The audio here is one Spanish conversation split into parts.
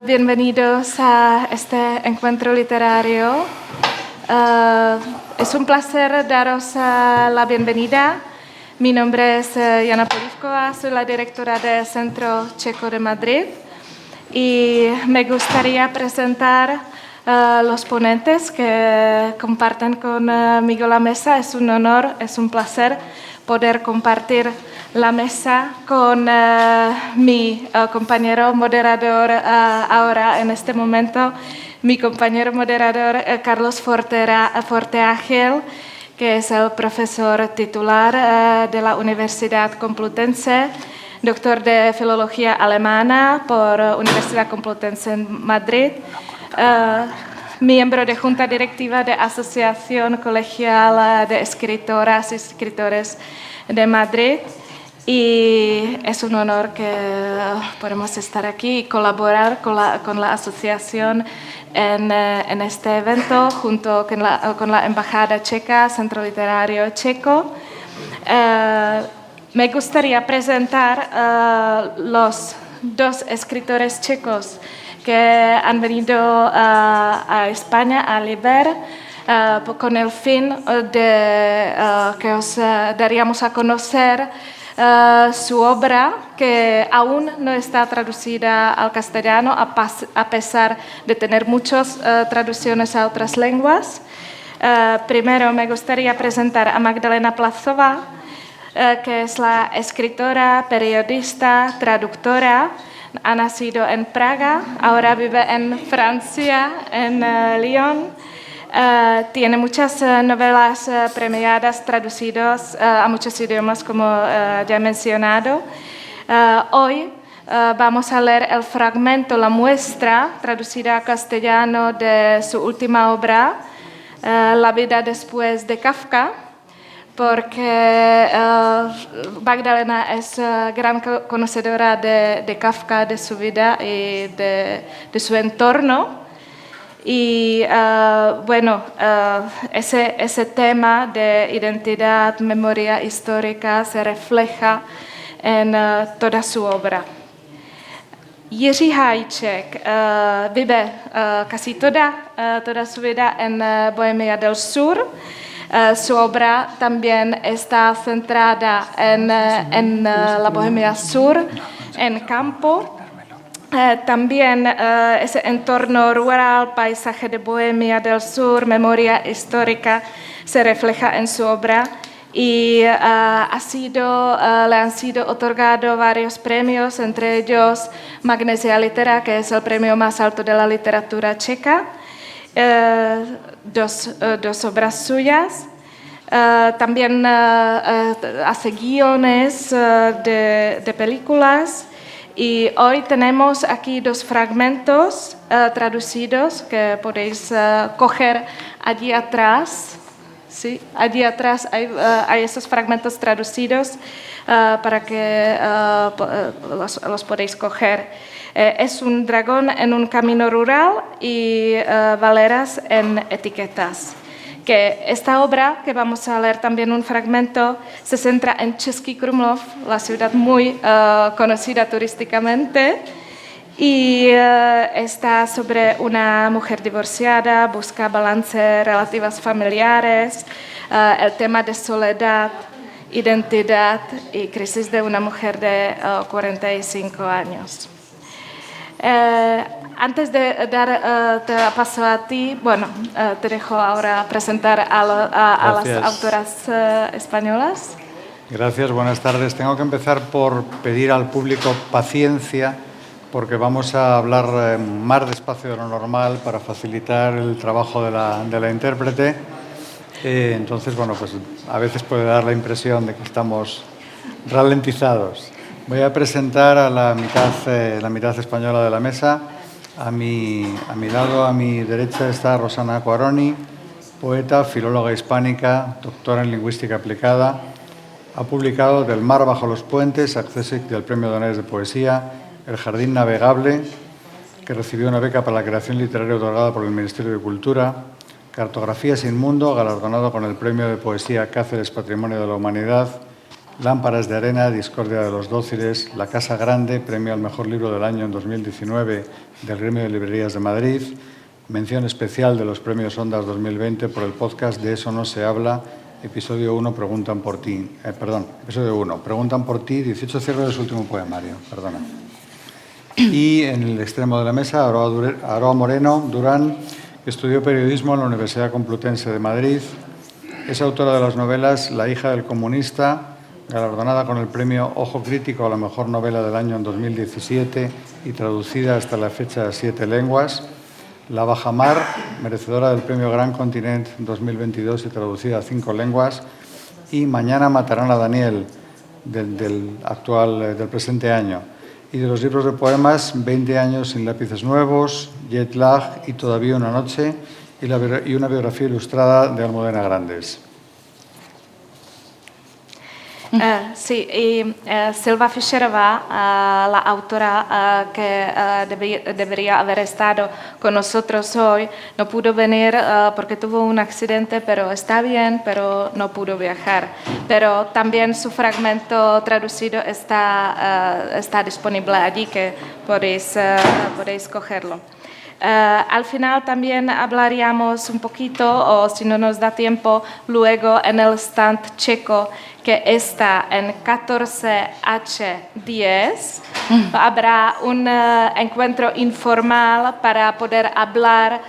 Bienvenidos a este encuentro literario. Es un placer daros la bienvenida. Mi nombre es Jana Polívková, soy la directora del Centro Checo de Madrid y me gustaría presentar los ponentes que comparten conmigo la mesa. Es un honor, es un placer poder compartir la mesa con mi compañero moderador ahora en este momento, mi compañero moderador Carlos Forteágil, que es el profesor titular de la Universidad Complutense, doctor de Filología Alemana por Universidad Complutense en Madrid, miembro de Junta Directiva de Asociación Colegial de Escritoras y Escritores de Madrid. Y es un honor que podamos estar aquí y colaborar con la asociación en este evento junto con la Embajada Checa, Centro Literario Checo. Me gustaría presentar los dos escritores checos que han venido a España a Liber con el fin de que os daríamos a conocer su obra, que aún no está traducida al castellano, a pesar de tener muchas traducciones a otras lenguas. Primero me gustaría presentar a Magdalena Plazová, que es la escritora, periodista, traductora. Ha nacido en Praga, ahora vive en Francia, en Lyon. Tiene muchas novelas premiadas, traducidas a muchos idiomas, como ya he mencionado. Hoy vamos a leer el fragmento, la muestra, traducida a castellano de su última obra, La vida después de Kafka, porque Magdalena es gran conocedora de Kafka, de su vida y de su entorno. Y ese tema de identidad, memoria histórica se refleja en toda su obra. Jiří Hajček vive casi toda su vida en Bohemia del Sur. Su obra también está centrada en la Bohemia Sur, en campo. También ese entorno rural, paisaje de Bohemia del Sur, memoria histórica, se refleja en su obra y le han sido otorgados varios premios, entre ellos Magnesia Litera, que es el premio más alto de la literatura checa, dos obras suyas. También hace guiones de películas. Y hoy tenemos aquí dos fragmentos traducidos que podéis coger allí atrás. Sí, allí atrás hay esos fragmentos traducidos para que los podéis coger. Es un dragón en un camino rural y Valeras en etiquetas. Que esta obra, que vamos a leer también un fragmento, se centra en Český Krumlov, la ciudad muy conocida turísticamente, y está sobre una mujer divorciada, busca balance relativas familiares, el tema de soledad, identidad y crisis de una mujer de 45 años. Antes de dar paso a ti, te dejo ahora presentar a las autoras españolas. Gracias, buenas tardes. Tengo que empezar por pedir al público paciencia, porque vamos a hablar más despacio de lo normal para facilitar el trabajo de la intérprete. Entonces, pues a veces puede dar la impresión de que estamos ralentizados. Voy a presentar a la mitad española de la mesa. A mi lado, a mi derecha, está Rosana Cuaroni, poeta, filóloga hispánica, doctora en lingüística aplicada. Ha publicado Del mar bajo los puentes, accésit del Premio de Honores de Poesía, El jardín navegable, que recibió una beca para la creación literaria otorgada por el Ministerio de Cultura, Cartografía sin mundo, galardonado con el Premio de Poesía Cáceres Patrimonio de la Humanidad, Lámparas de arena, Discordia de los dóciles, La Casa Grande, premio al mejor libro del año en 2019 del Gremio de Librerías de Madrid, mención especial de los premios Ondas 2020 por el podcast De eso no se habla, episodio 1, Preguntan por ti. Episodio 1, Preguntan por ti, 18 cierres de su último poemario, perdona. Y en el extremo de la mesa, Aroa Moreno Durán, que estudió periodismo en la Universidad Complutense de Madrid. Es autora de las novelas La hija del comunista, galardonada con el premio Ojo Crítico a la mejor novela del año en 2017 y traducida hasta la fecha a 7 lenguas. La Bajamar, merecedora del premio Gran Continent 2022 y traducida a 5 lenguas. Y Mañana matarán a Daniel, del presente año. Y de los libros de poemas, 20 años sin lápices nuevos, Jet Lag y Todavía una noche, y una biografía ilustrada de Almudena Grandes. Sí, y Silva Fischerová, la autora que debería haber estado con nosotros hoy, no pudo venir porque tuvo un accidente, pero está bien, pero no pudo viajar. Pero también su fragmento traducido está disponible allí, que podéis cogerlo. Al final también hablaríamos un poquito, o si no nos da tiempo, luego en el stand checo que está en 14H10. Habrá un encuentro informal para poder hablar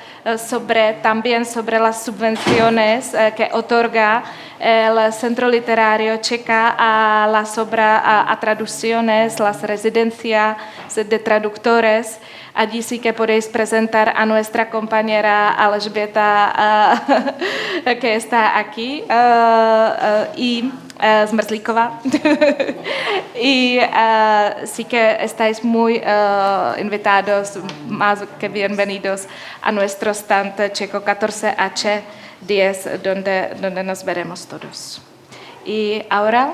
también sobre las subvenciones que otorga el Centro Literario Checa a las obras, a traducciones, las residencias de traductores. Allí sí que podéis presentar a nuestra compañera Alžběta, que está aquí, y Zmrzlíková. Y sí que estáis muy invitados, más que bienvenidos a nuestro stand Checo 14H10, donde nos veremos todos. Y ahora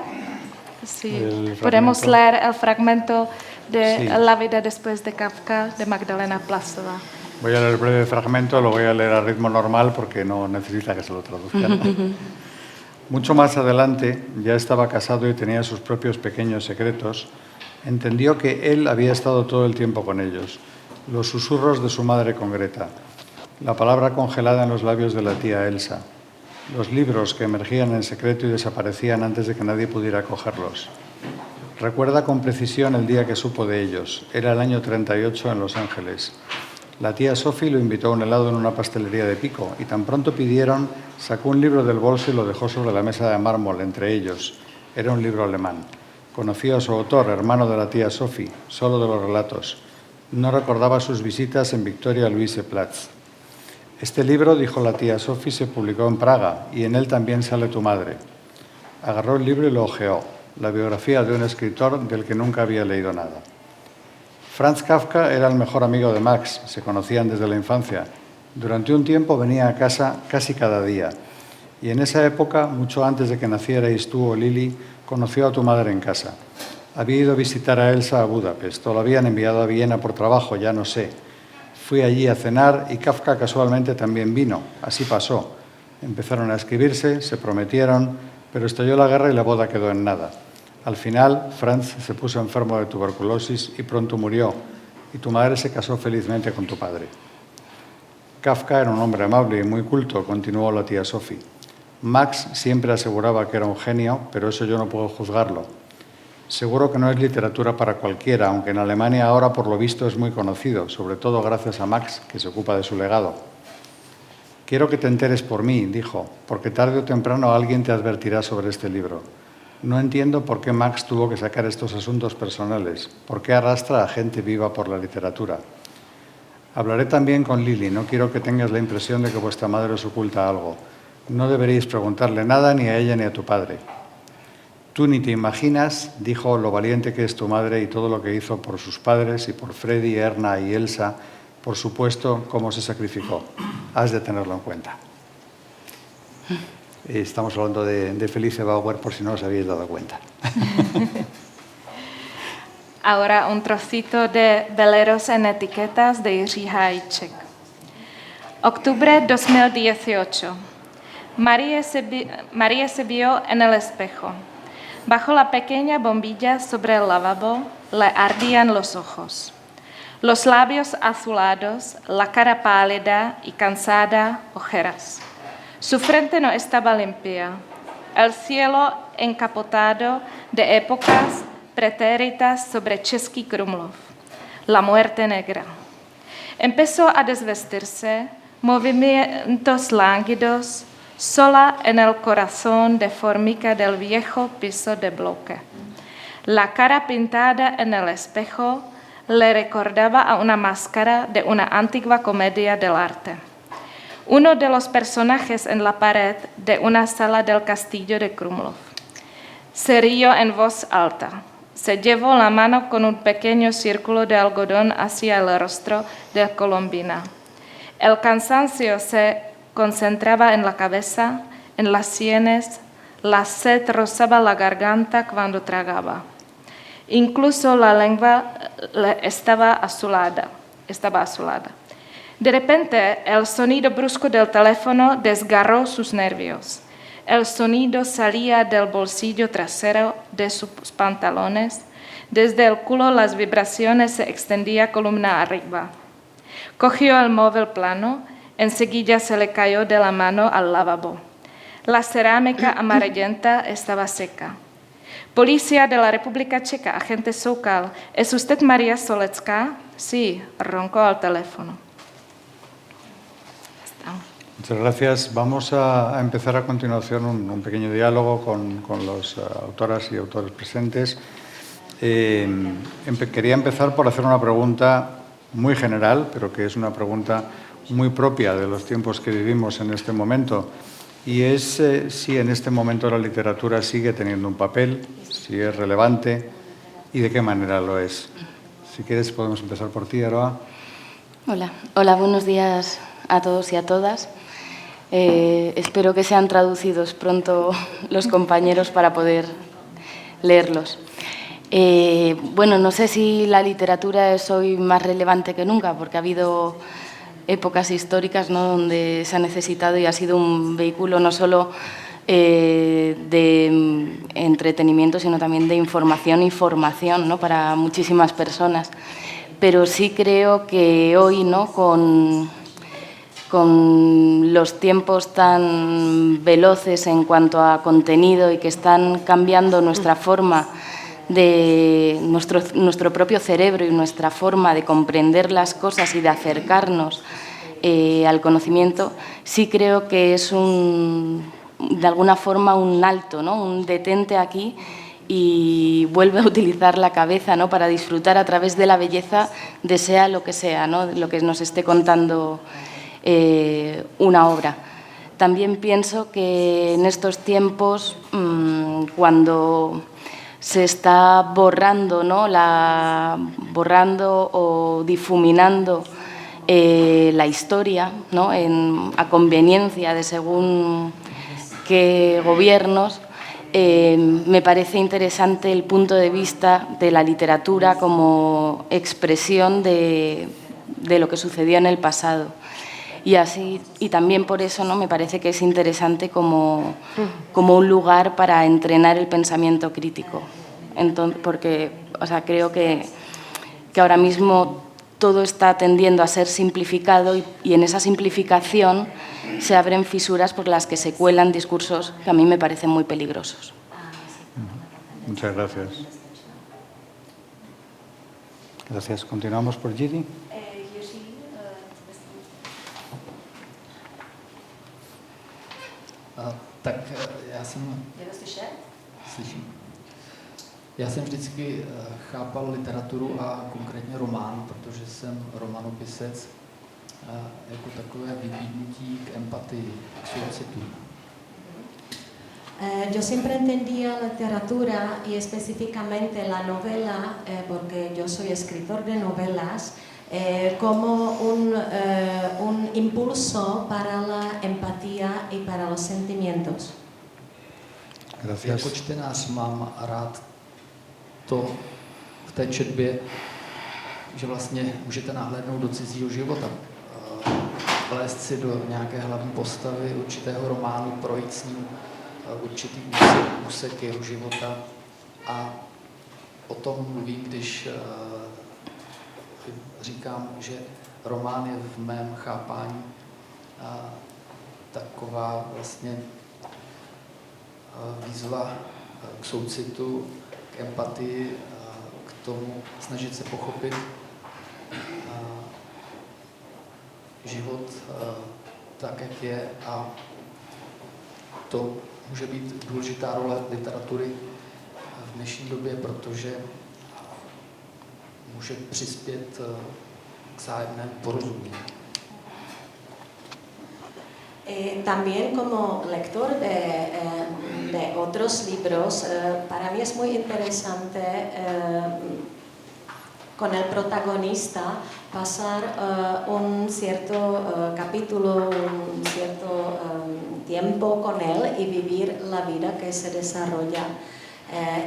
sí, podemos leer el fragmento de La vida después de Kafka, de Magdalena Plasová. Voy a leer el breve fragmento, lo voy a leer a ritmo normal porque no necesita que se lo traduzca. Mucho más adelante, ya estaba casado y tenía sus propios pequeños secretos, entendió que él había estado todo el tiempo con ellos, los susurros de su madre con Greta, la palabra congelada en los labios de la tía Elsa, los libros que emergían en secreto y desaparecían antes de que nadie pudiera cogerlos. Recuerda con precisión el día que supo de ellos. Era el año 38 en Los Ángeles. La tía Sophie lo invitó a un helado en una pastelería de Pico y tan pronto pidieron, sacó un libro del bolso y lo dejó sobre la mesa de mármol entre ellos. Era un libro alemán. Conoció a su autor, hermano de la tía Sophie, solo de los relatos. No recordaba sus visitas en Victoria-Luise-Platz. Este libro, dijo la tía Sophie, se publicó en Praga y en él también sale tu madre. Agarró el libro y lo hojeó. La biografía de un escritor del que nunca había leído nada. Franz Kafka era el mejor amigo de Max, se conocían desde la infancia. Durante un tiempo venía a casa casi cada día. Y en esa época, mucho antes de que nacierais tú o Lili, conoció a tu madre en casa. Había ido a visitar a Elsa a Budapest, o la habían enviado a Viena por trabajo, ya no sé. Fui allí a cenar y Kafka casualmente también vino. Así pasó. Empezaron a escribirse, se prometieron, pero estalló la guerra y la boda quedó en nada. Al final, Franz se puso enfermo de tuberculosis y pronto murió, y tu madre se casó felizmente con tu padre. Kafka era un hombre amable y muy culto, continuó la tía Sophie. Max siempre aseguraba que era un genio, pero eso yo no puedo juzgarlo. Seguro que no es literatura para cualquiera, aunque en Alemania ahora por lo visto es muy conocido, sobre todo gracias a Max, que se ocupa de su legado. Quiero que te enteres por mí, dijo, porque tarde o temprano alguien te advertirá sobre este libro. No entiendo por qué Max tuvo que sacar estos asuntos personales, por qué arrastra a gente viva por la literatura. Hablaré también con Lili, no quiero que tengas la impresión de que vuestra madre os oculta algo. No deberéis preguntarle nada ni a ella ni a tu padre. Tú ni te imaginas, dijo, lo valiente que es tu madre y todo lo que hizo por sus padres y por Freddy, Erna y Elsa, por supuesto, cómo se sacrificó. Has de tenerlo en cuenta. Estamos hablando de Felice Bauer, por si no os habéis dado cuenta. Ahora un trocito de Veleros en etiquetas de Jiří Hajicek. Octubre 2018. Marie se vio en el espejo. Bajo la pequeña bombilla sobre el lavabo le ardían los ojos. Los labios azulados, la cara pálida y cansada, ojeras. Su frente no estaba limpia. El cielo encapotado de épocas pretéritas sobre Český Krumlov. La muerte negra. Empezó a desvestirse, movimientos lánguidos, sola en el corazón de formica del viejo piso de bloque. La cara pintada en el espejo le recordaba a una máscara de una antigua comedia del arte. Uno de los personajes en la pared de una sala del castillo de Krumlov. Se rió en voz alta. Se llevó la mano con un pequeño círculo de algodón hacia el rostro de Colombina. El cansancio se concentraba en la cabeza, en las sienes, la sed rozaba la garganta cuando tragaba. Incluso la lengua estaba azulada. De repente, el sonido brusco del teléfono desgarró sus nervios. El sonido salía del bolsillo trasero de sus pantalones. Desde el culo las vibraciones se extendían columna arriba. Cogió el móvil plano, enseguida se le cayó de la mano al lavabo. La cerámica amarillenta estaba seca. Policía de la República Checa, agente Sokal, ¿es usted María Solecká? Sí, roncó al teléfono. Muchas gracias. Vamos a empezar a continuación un pequeño diálogo con las autoras y autores presentes. Quería empezar por hacer una pregunta muy general, pero que es una pregunta muy propia de los tiempos que vivimos en este momento. Y es si en este momento la literatura sigue teniendo un papel, si es relevante y de qué manera lo es. Si quieres, podemos empezar por ti, Aroa. Hola, buenos días a todos y a todas. Espero que sean traducidos pronto los compañeros para poder leerlos. No sé si la literatura es hoy más relevante que nunca, porque ha habido épocas históricas, ¿no?, donde se ha necesitado y ha sido un vehículo no solo de entretenimiento, sino también de información y formación, ¿no?, para muchísimas personas. Pero sí creo que hoy, ¿no?, con los tiempos tan veloces en cuanto a contenido y que están cambiando nuestra forma de nuestro propio cerebro y nuestra forma de comprender las cosas y de acercarnos al conocimiento, sí creo que es de alguna forma un alto, ¿no?, un detente aquí y vuelve a utilizar la cabeza, ¿no?, para disfrutar a través de la belleza de sea lo que sea, ¿no?, de lo que nos esté contando una obra. También pienso que en estos tiempos, cuando se está borrando, ¿no?, borrando o difuminando la historia, ¿no?, a conveniencia de según qué gobiernos, me parece interesante el punto de vista de la literatura como expresión de lo que sucedió en el pasado. Y también por eso, ¿no?, me parece que es interesante como un lugar para entrenar el pensamiento crítico. Porque creo que ahora mismo todo está tendiendo a ser simplificado y en esa simplificación se abren fisuras por las que se cuelan discursos que a mí me parecen muy peligrosos. Muchas gracias. Gracias. Continuamos por Giri. Tak já jsem... Slyším. Já jsem vždycky chápal literaturu a konkrétně román, protože jsem romanopisec, jako takové vybídnutí k empatii, k soucitu. Yo siempre entendía la literatura y específicamente la novela, porque yo soy escritor de novelas, como un impulso para la empatía y para los sentimientos. Gracias. Jako čtenář mám rád to v té četbě, že vlastně můžete nahlédnout do cizího života, vlézt si do nějaké hlavní postavy určitého románu, projít s ním určitý úsek jeho života a o tom mluvím, když říkám, že román je v mém chápání taková vlastně výzva k soucitu, k empatii, k tomu snažit se pochopit život tak, jak je, a to může být důležitá role literatury v dnešní době, protože může přispět k vzájemnému porozumění. También como lector de otros libros, para mí es muy interesante con el protagonista pasar un cierto capítulo, un cierto tiempo con él y vivir la vida que se desarrolla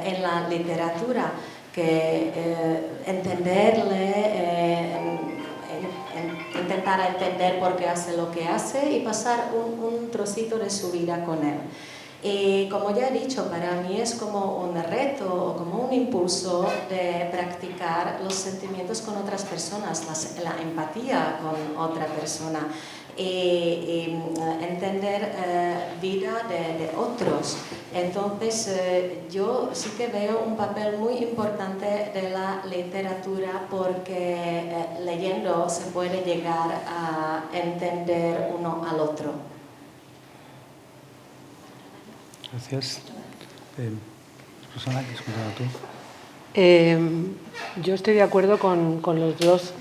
en la literatura, que entenderle, intentar entender por qué hace lo que hace y pasar un trocito de su vida con él. Y como ya he dicho, para mí es como un reto o como un impulso de practicar los sentimientos con otras personas, la empatía con otra persona y entender vida de otros. Entonces yo sí que veo un papel muy importante de la literatura porque leyendo se puede llegar a entender uno al otro. Gracias. Susana, ¿quieres contar tú? Yo estoy de acuerdo con los dos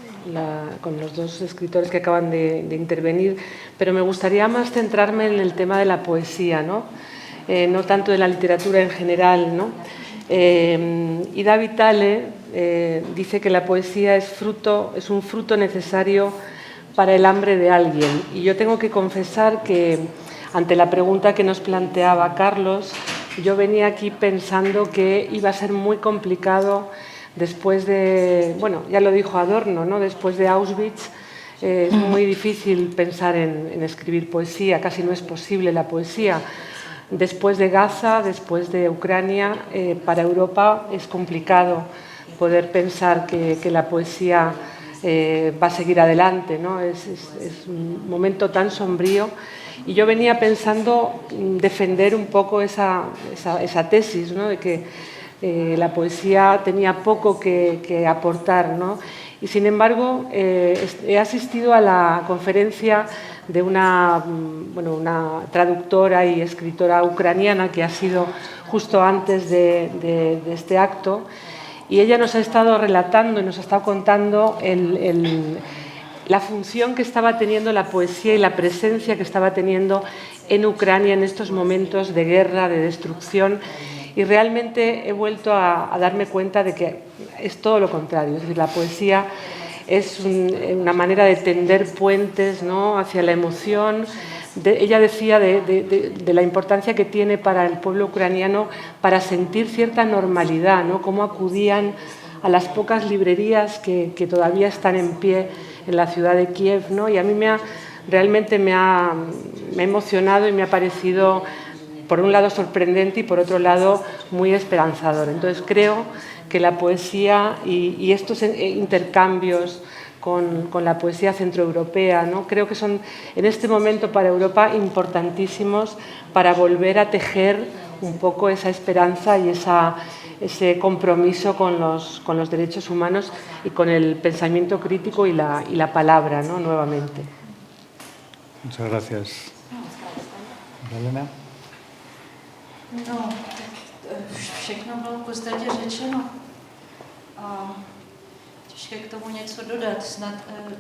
escritores que acaban de intervenir, pero me gustaría más centrarme en el tema de la poesía, ¿no? No tanto de la literatura en general, ¿no? Ida Vitale dice que la poesía es un fruto necesario para el hambre de alguien. Y yo tengo que confesar que ante la pregunta que nos planteaba Carlos, yo venía aquí pensando que iba a ser muy complicado después de, bueno, ya lo dijo Adorno, ¿no? Después de Auschwitz es muy difícil pensar en escribir poesía, casi no es posible la poesía. Después de Gaza, después de Ucrania, para Europa es complicado poder pensar que la poesía va a seguir adelante, ¿no? Es un momento tan sombrío. Y yo venía pensando defender un poco esa tesis, ¿no? De que la poesía tenía poco que aportar, ¿no? Y sin embargo he asistido a la conferencia de una traductora y escritora ucraniana que ha sido justo antes de este acto, y ella nos ha estado relatando y nos ha estado contando la función que estaba teniendo la poesía y la presencia que estaba teniendo en Ucrania en estos momentos de guerra, de destrucción, y realmente he vuelto a darme cuenta de que es todo lo contrario. Es decir, la poesía es una manera de tender puentes, ¿no?, hacia la emoción. Ella decía de la importancia que tiene para el pueblo ucraniano para sentir cierta normalidad, ¿no?, cómo acudían a las pocas librerías que todavía están en pie en la ciudad de Kiev, ¿no? Y a mí realmente me ha emocionado y me ha parecido, por un lado, sorprendente y por otro lado muy esperanzador. Entonces creo que la poesía y estos intercambios con la poesía centroeuropea, ¿no?, creo que son en este momento para Europa importantísimos para volver a tejer un poco esa esperanza y ese compromiso con los derechos humanos y con el pensamiento crítico y la palabra, ¿no?, nuevamente. Muchas gracias. Elena. No, všechno bylo v podstatě řečeno. Těžké k tomu něco dodat,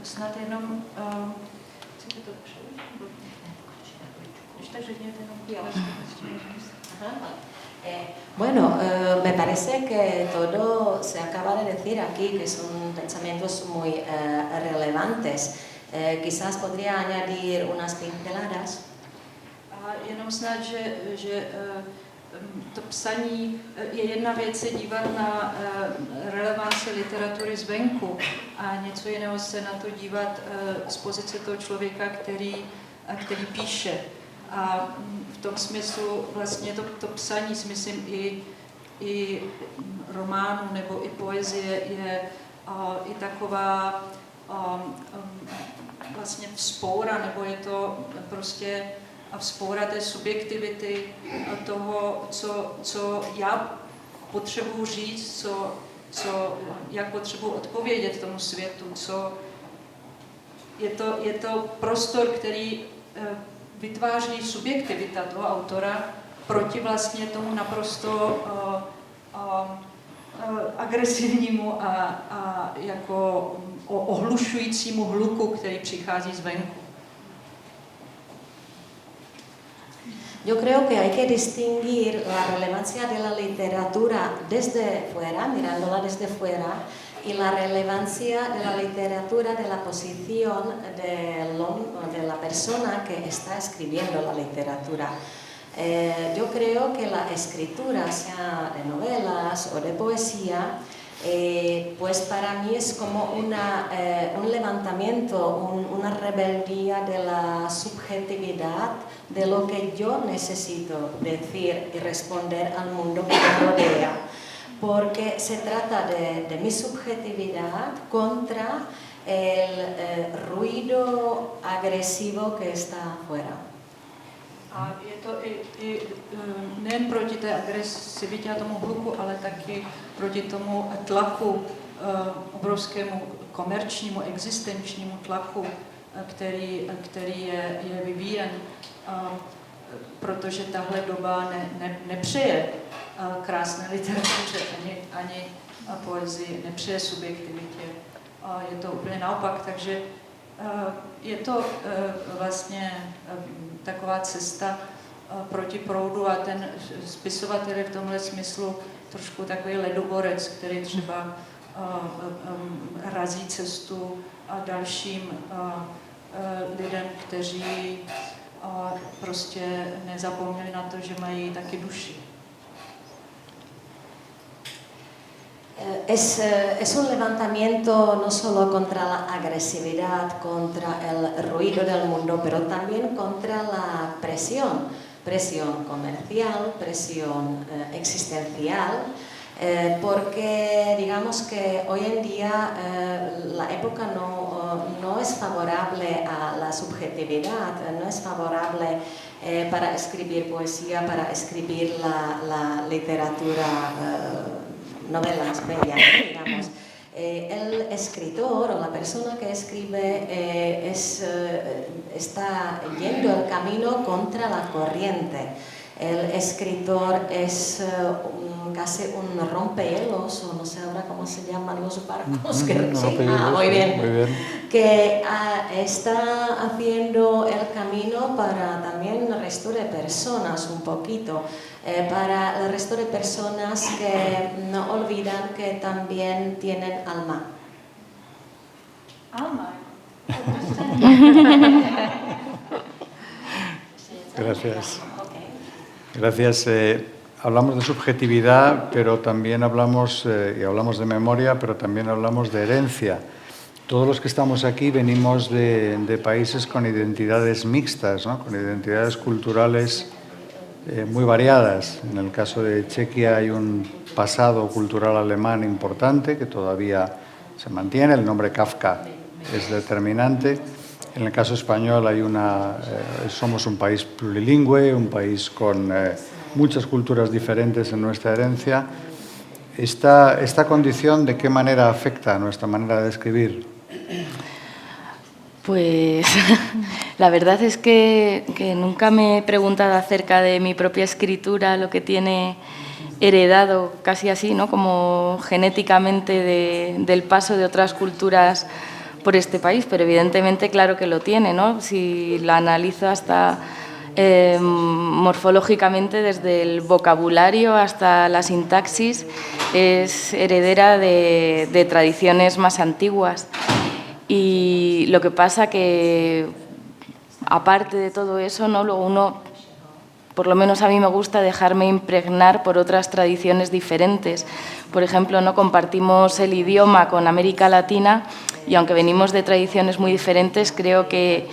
snad jenom... Chcete to přeložit? Když tak řekněte jenom Bueno, me parece que todo se acaba de decir aquí, que son pensamientos muy relevantes. Quizás podría añadir unas pinceladas. Jenom snad, že to psaní je jedna věc se dívat na relevanci literatury zvenku a něco jiného se na to dívat z pozice toho člověka, který píše. A v tom smyslu vlastně to psaní, si myslím, i románu nebo i poezie je i taková vlastně vzpoura, nebo je to prostě vzpoura té subjektivity toho, co já potřebuji říct, jak potřebuji odpovědět tomu světu, je to prostor, který vytváří subjektivita toho autora proti vlastně tomu naprosto agresivnímu a jako ohlušujícímu hluku, který přichází zvenku. Yo creo que hay que distinguir la relevancia de la literatura desde fuera, mirándola desde fuera, y la relevancia de la literatura de la posición de la persona que está escribiendo la literatura. Yo creo que la escritura, sea de novelas o de poesía, pues para mí es como un levantamiento, una rebeldía de la subjetividad, de lo que yo necesito decir y responder al mundo que me rodea. Porque se trata de mi subjetividad contra el ruido agresivo que está afuera. A je to i nejen proti té agresivitě a tomu hluku, ale taky proti tomu tlaku, obrovskému komerčnímu, existenčnímu tlaku, který je vyvíjen, protože tahle doba nepřeje krásné literatuře ani poezii, nepřeje subjektivitě. Je to úplně naopak, takže je to vlastně taková cesta proti proudu a ten spisovatel je v tomhle smyslu trošku takový ledoborec, který třeba razí cestu a dalším lidem, kteří prostě nezapomněli na to, že mají taky duši. Es un levantamiento no solo contra la agresividad, contra el ruido del mundo, pero también contra la presión comercial, presión existencial, porque digamos que hoy en día la época no es favorable a la subjetividad, no es favorable para escribir poesía, para escribir la literatura, novelas bellas, digamos. El escritor o la persona que escribe está yendo el camino contra la corriente. El escritor es casi un rompehielos, o no sé ahora cómo se llaman los barcos. Muy bien. Que está haciendo el camino para también el resto de personas un poquito. Para el resto de personas que no olvidan que también tienen alma. Alma. Gracias. Gracias. Hablamos de subjetividad, pero también hablamos de memoria, pero también hablamos de herencia. Todos los que estamos aquí venimos de países con identidades mixtas, ¿no? Con identidades culturales muy variadas. En el caso de Chequia hay un pasado cultural alemán importante que todavía se mantiene. El nombre Kafka es determinante. En el caso español somos un país plurilingüe, un país con muchas culturas diferentes en nuestra herencia. ¿Esta condición de qué manera afecta a nuestra manera de escribir? Pues la verdad es que nunca me he preguntado acerca de mi propia escritura, lo que tiene heredado casi así, ¿no? Como genéticamente del paso de otras culturas por este país, pero evidentemente claro que lo tiene, ¿no? Si la analizo hasta morfológicamente, desde el vocabulario hasta la sintaxis, es heredera de tradiciones más antiguas. Y lo que pasa que, aparte de todo eso, ¿no? Luego uno, por lo menos a mí me gusta dejarme impregnar por otras tradiciones diferentes. Por ejemplo, ¿no? Compartimos el idioma con América Latina y aunque venimos de tradiciones muy diferentes, creo que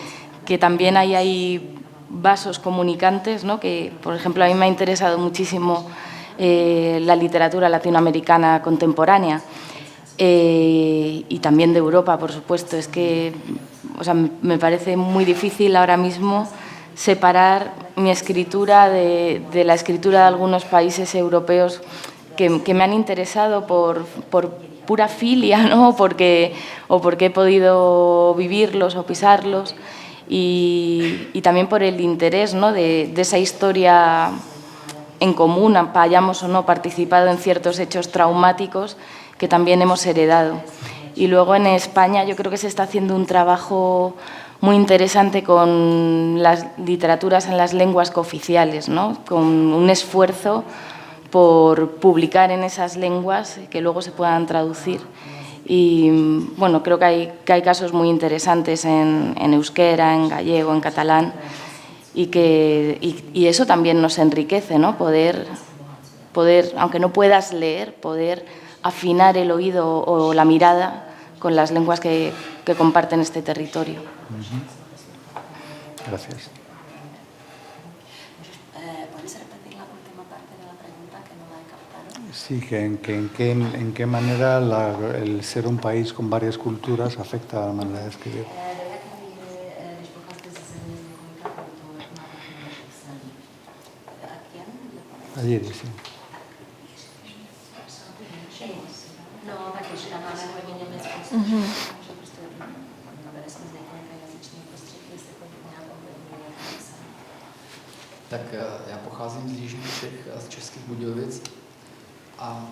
también hay vasos comunicantes, ¿no? Que, por ejemplo, a mí me ha interesado muchísimo la literatura latinoamericana contemporánea y también de Europa, por supuesto. Es que, o sea, me parece muy difícil ahora mismo separar mi escritura de la escritura de algunos países europeos que me han interesado por pura filia, ¿no? o porque he podido vivirlos o pisarlos, y también por el interés, ¿no? de esa historia en común, hayamos o no participado en ciertos hechos traumáticos que también hemos heredado. Y luego en España yo creo que se está haciendo un trabajo muy interesante con las literaturas en las lenguas cooficiales, ¿no? Con un esfuerzo por publicar en esas lenguas que luego se puedan traducir. Y bueno, creo que hay casos muy interesantes en euskera, en gallego, en catalán, y eso también nos enriquece, ¿no? Poder, aunque no puedas leer, poder afinar el oído o la mirada con las lenguas que comparten este territorio. Gracias. ¿Puedes repetir la última parte de la pregunta que no la he captado? Sí, que en qué manera el ser un país con varias culturas afecta a la manera de escribir. Ayer, sí. No, tak už tam máme hodně německých že prostě nabere jsme z několika jazyčných prostředí, jestli to nějak ovlivňuje psaní. Tak já pocházím z jižních Čech, z Českých Budějovic, a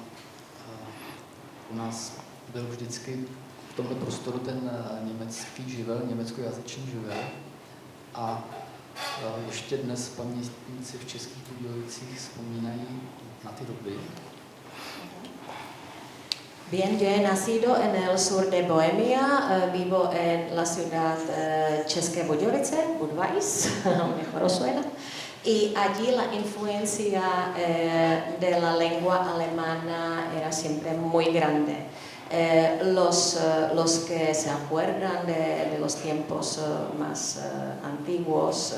u nás byl vždycky v tomhle prostoru ten německý živel, německojazyčný živel, a ještě dnes pamětníci v Českých Budějovicích vzpomínají na ty doby. Bien, yo he nacido en el sur de Bohemia, vivo en la ciudad České Budějovice, Budweis, mejor os suena, y allí la influencia de la lengua alemana era siempre muy grande. Los que se acuerdan de los tiempos más antiguos,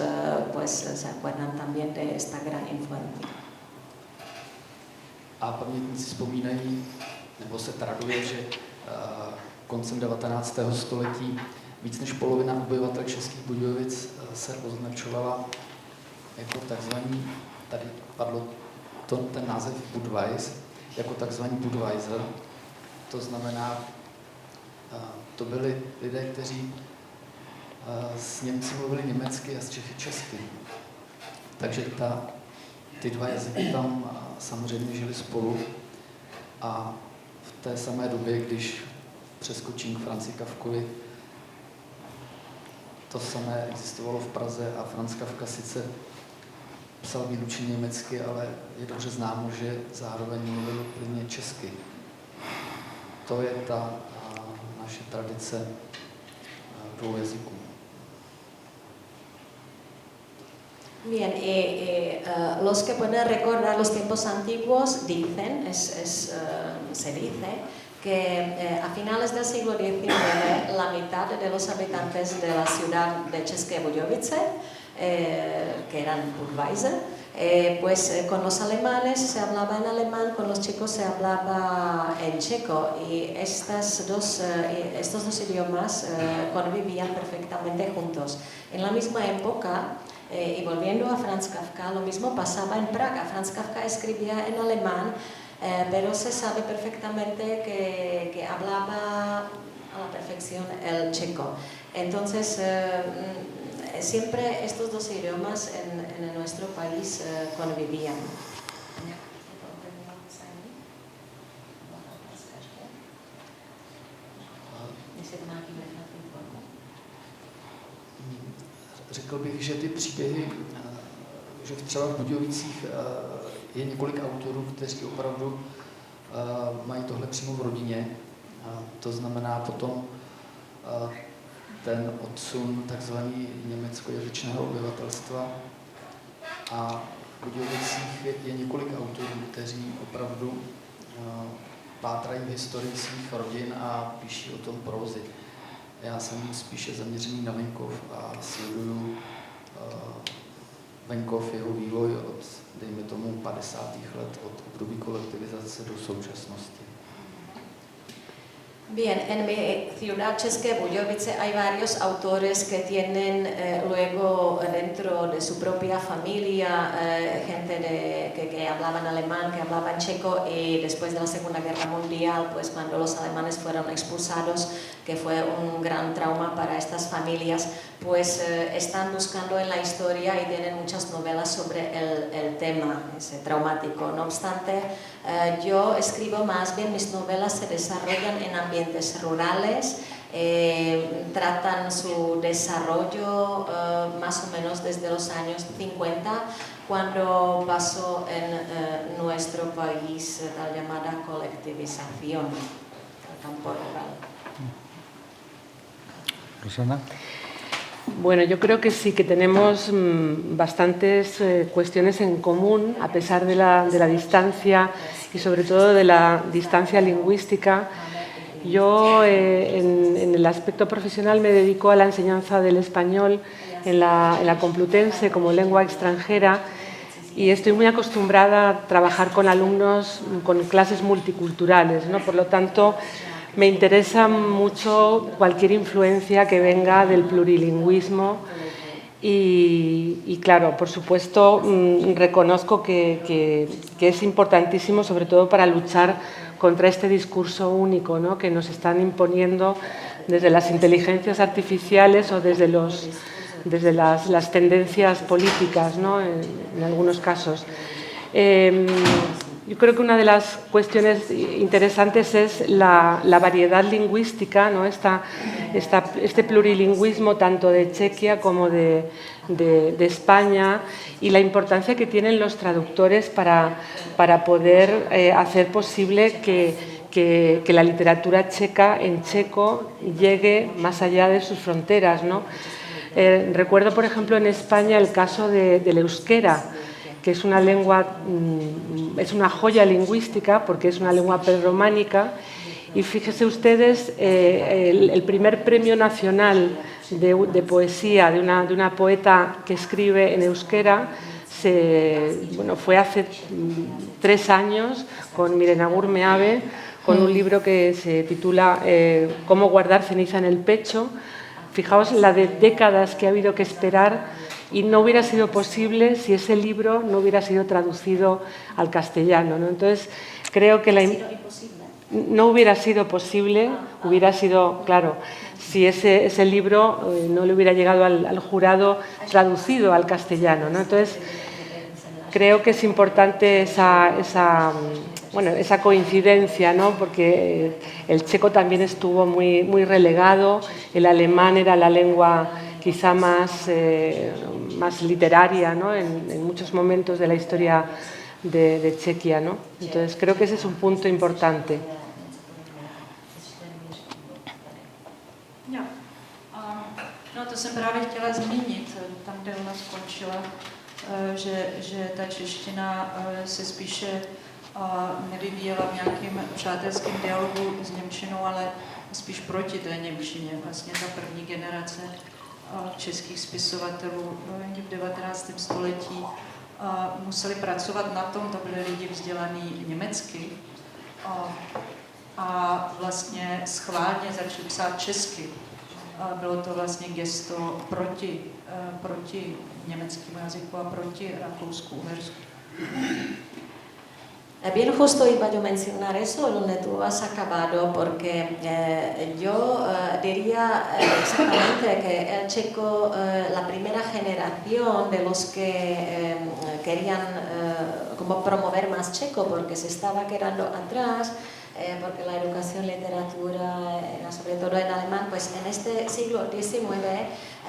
pues se acuerdan también de esta gran influencia. A pamětníci vzpomínají, nebo se traduje, že koncem 19. století víc než polovina obyvatel Českých Budějovic se označovala jako takzvaný, tady padl ten název Budweis, jako takzvaný Budweiser. To znamená, to byli lidé, kteří s Němci mluvili německy a s Čechy česky. Takže ty dva jazyky tam samozřejmě žili spolu, a v té samé době, když přeskočím k Franzi Kafkovi, to samé existovalo v Praze a Franz Kafka sice psal výlučně německy, ale je dobře známo, že zároveň mluvil plně česky. To je ta naše tradice dvou jazyků. Bien, los que pueden recordar los tiempos antiguos dicen, se dice, que a finales del siglo XIX la mitad de los habitantes de la ciudad de České Budějovice, que eran Budweiser, pues con los alemanes se hablaba en alemán, con los checos se hablaba en checo, y estos dos idiomas convivían perfectamente juntos. En la misma época, y volviendo a Franz Kafka, lo mismo pasaba en Praga. Franz Kafka escribía en alemán, pero se sabe perfectamente que hablaba a la perfección el checo. Entonces, siempre estos dos idiomas en nuestro país convivían. Řekl bych, že ty příběhy, že třeba v Budějovicích je několik autorů, kteří opravdu mají tohle přímo v rodině. To znamená potom ten odsun takzvaný německojazyčného obyvatelstva. A v Budějovicích je několik autorů, kteří opravdu pátrají v historii svých rodin a píší o tom prózy. Já jsem spíše zaměřený na venkov a sleduju venkov, jeho vývoj od, dejme tomu, 50. let, od období kolektivizace do současnosti. Bien, en mi ciudad, České Budějovice, hay varios autores que tienen luego dentro de su propia familia gente que hablaban alemán, que hablaban checo, y después de la Segunda Guerra Mundial, pues cuando los alemanes fueron expulsados, que fue un gran trauma para estas familias, pues están buscando en la historia y tienen muchas novelas sobre el tema ese traumático. No obstante, yo escribo más bien, mis novelas se desarrollan en ambientes rurales, tratan su desarrollo más o menos desde los años 50, cuando pasó en nuestro país la llamada colectivización del campo rural. Rosana. Bueno, yo creo que sí, que tenemos bastantes cuestiones en común, a pesar de la distancia y sobre todo de la distancia lingüística. Yo en el aspecto profesional me dedico a la enseñanza del español en la Complutense como lengua extranjera y estoy muy acostumbrada a trabajar con alumnos con clases multiculturales, ¿no? Por lo tanto, me interesa mucho cualquier influencia que venga del plurilingüismo y claro, por supuesto, reconozco que es importantísimo, sobre todo para luchar contra este discurso único, ¿no? Que nos están imponiendo desde las inteligencias artificiales o desde las tendencias políticas, ¿no? En algunos casos. Yo creo que una de las cuestiones interesantes es la variedad lingüística, ¿no? Este plurilingüismo tanto de Chequia como de España y la importancia que tienen los traductores para poder hacer posible que la literatura checa en checo llegue más allá de sus fronteras, ¿no? Recuerdo, por ejemplo, en España el caso del euskera, que es una lengua, es una joya lingüística porque es una lengua prerrománica y fíjense ustedes, el primer premio nacional de poesía de una poeta que escribe en euskera fue hace 3 años con Mirenagur Meave, con un libro que se titula Cómo guardar ceniza en el pecho. Fijaos la de décadas que ha habido que esperar y no hubiera sido posible si ese libro no hubiera sido traducido al castellano, ¿no? Entonces, creo que no hubiera sido posible, hubiera sido, claro, si ese libro no le hubiera llegado al jurado traducido al castellano, ¿no? Entonces, creo que es importante esa coincidencia, ¿no? Porque el checo también estuvo muy relegado, el alemán era la lengua quizá más literaria, ¿no? En muchos momentos de la historia de Chequia, ¿no? Entonces creo que ese es un punto importante. No, to jsem právě chtěla zmínit, tam, kde ona skončila, že ta čeština se spíše nevyvíjela v nějakém přátelském dialogu s němčinou, ale spíš proti té němčině. Vlastně ta první generace českých spisovatelů v 19. století museli pracovat na tom, to byli lidi vzdělaní německy a vlastně schválně začali psát česky. Bylo to vlastně gesto proti německému jazyku a proti Rakousku-Uhersku. Bien, justo iba yo a mencionar eso donde tú has acabado, porque yo diría exactamente que el checo, la primera generación de los que querían como promover más checo, porque se estaba quedando atrás, porque la educación, literatura era sobre todo en alemán, pues en este siglo XIX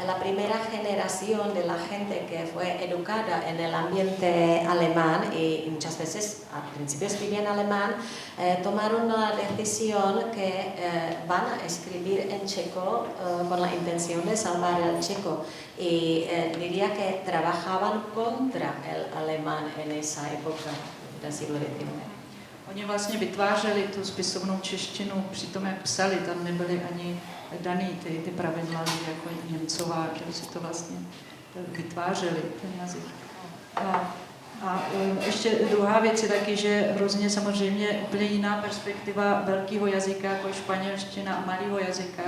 la primera generación de la gente que fue educada en el ambiente alemán y muchas veces al principio escribían alemán, tomaron la decisión que van a escribir en checo con la intención de salvar el checo y diría que trabajaban contra el alemán en esa época del siglo XIX. Oni vlastně vytvářeli tu spisovnou češtinu při tom, jak psali, tam nebyly ani daný ty pravidla, jako Němcová, že si to vlastně vytvářeli, ten jazyk. A ještě druhá věc je taky, že hrozně samozřejmě úplně jiná perspektiva velkého jazyka, jako je španělština, a malého jazyka,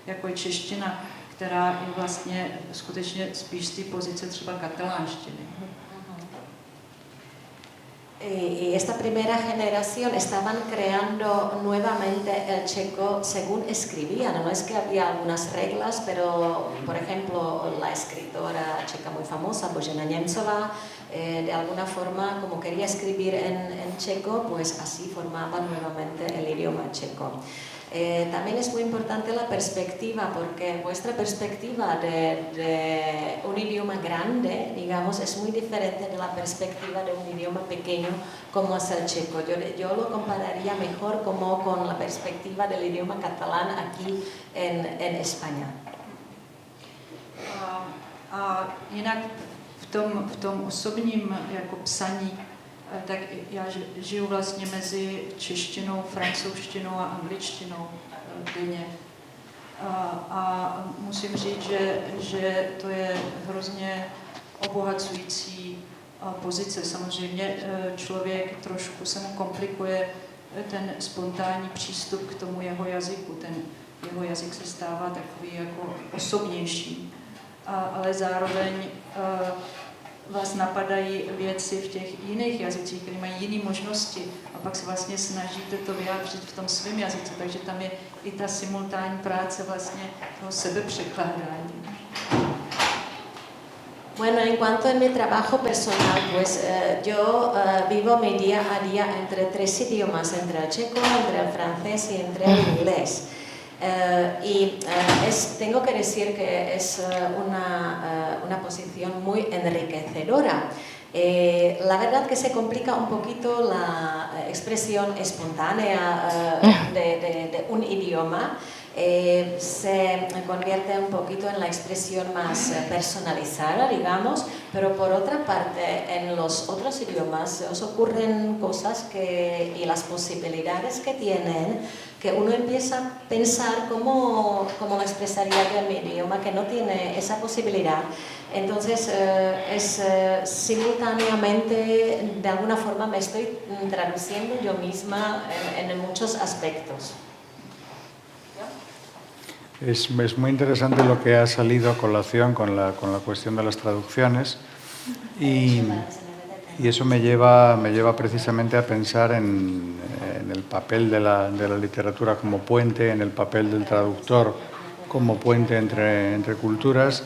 jako je čeština, která je vlastně skutečně spíš z té pozice třeba katalánštiny. Y esta primera generación estaban creando nuevamente el checo según escribían. No es que había algunas reglas, pero por ejemplo la escritora checa muy famosa, Božena Němcová, de alguna forma como quería escribir en checo, pues así formaba nuevamente el idioma checo. También es muy importante la perspectiva, porque vuestra perspectiva de un idioma grande, digamos, es muy diferente de la perspectiva de un idioma pequeño como es el checo. Yo lo compararía mejor como con la perspectiva del idioma catalán aquí en España. A jinak v tom osobním jako psaní, tak já žiju vlastně mezi češtinou, francouzštinou a angličtinou denně. A musím říct, že to je hrozně obohacující pozice. Samozřejmě člověk trošku se mu komplikuje ten spontánní přístup k tomu jeho jazyku. Ten jeho jazyk se stává takový jako osobnější. Ale zároveň vás napadají věci v těch jiných jazycích, které mají jiné možnosti, a pak se vlastně snažíte to vyjádřit v tom svém jazyce, takže tam je i ta simultánní práce vlastně toho sebepřekládání. Bueno, en cuanto a mi trabajo personal, pues yo vivo mi día a día entre tres idiomas, entre el checo, entre el francés y entre el inglés. Tengo que decir que es una posición muy enriquecedora. La verdad que se complica un poquito la expresión espontánea de un idioma. Se convierte un poquito en la expresión más personalizada, digamos, pero por otra parte en los otros idiomas os ocurren cosas y las posibilidades que tienen, que uno empieza a pensar cómo lo expresaría en mi idioma, que no tiene esa posibilidad. Entonces simultáneamente, de alguna forma, me estoy traduciendo yo misma en muchos aspectos. Es muy interesante lo que ha salido a colación con la cuestión de las traducciones y eso me lleva precisamente a pensar en el papel de la literatura como puente, en el papel del traductor como puente entre culturas.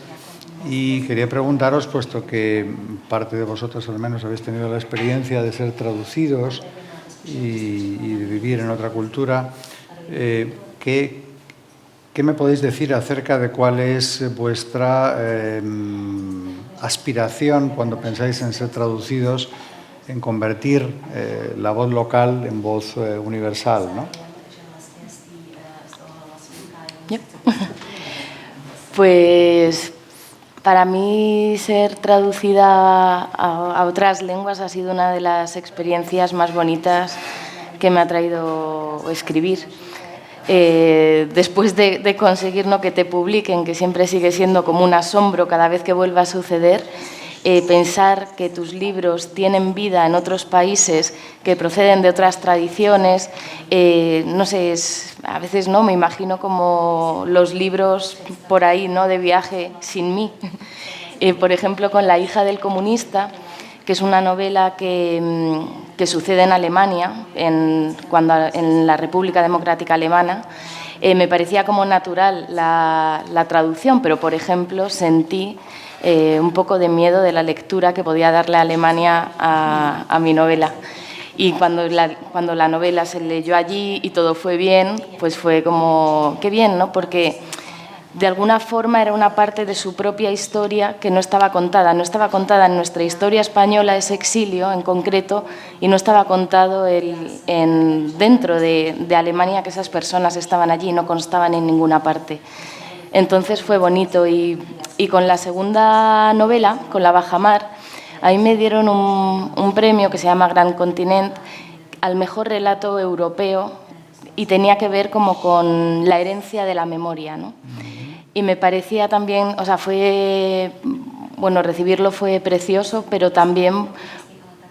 Y quería preguntaros, puesto que parte de vosotros al menos habéis tenido la experiencia de ser traducidos y de vivir en otra cultura, ¿qué me podéis decir acerca de cuál es vuestra aspiración cuando pensáis en ser traducidos, en convertir la voz local en voz universal, ¿no? Pues para mí ser traducida a otras lenguas ha sido una de las experiencias más bonitas que me ha traído escribir. Después de conseguir que te publiquen, que siempre sigue siendo como un asombro cada vez que vuelva a suceder, pensar que tus libros tienen vida en otros países que proceden de otras tradiciones, no sé, a veces me imagino como los libros por ahí, de viaje sin mí. Por ejemplo, con La hija del comunista, que es una novela que sucede en Alemania, en la República Democrática Alemana. Me parecía como natural la traducción, pero, por ejemplo, sentí un poco de miedo de la lectura que podía darle Alemania a mi novela. Y cuando la novela se leyó allí y todo fue bien, pues fue como, qué bien, ¿no? Porque de alguna forma era una parte de su propia historia que no estaba contada en nuestra historia española, ese exilio en concreto, y no estaba contado dentro de Alemania, que esas personas estaban allí y no constaban en ninguna parte. Entonces fue bonito y con la segunda novela, con La bajamar, a mí me dieron un premio que se llama Gran Continent al mejor relato europeo y tenía que ver como con la herencia de la memoria, ¿no? Y me parecía también, fue bueno, recibirlo fue precioso, pero también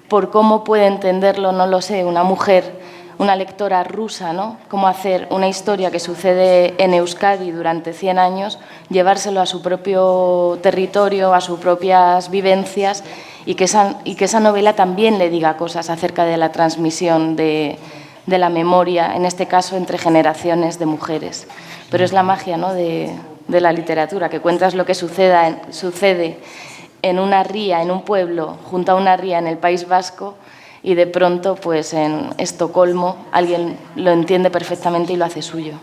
por cómo puede entenderlo, no lo sé, una mujer, una lectora rusa, ¿no? Cómo hacer una historia que sucede en Euskadi durante 100 años, llevárselo a su propio territorio, a sus propias vivencias, y que esa novela también le diga cosas acerca de la transmisión de la memoria, en este caso entre generaciones de mujeres. Pero es la magia, ¿no?, de la literatura, que cuentas lo que sucede en una ría, en un pueblo, junto a una ría en el País Vasco, y de pronto, pues en Estocolmo, alguien lo entiende perfectamente y lo hace suyo.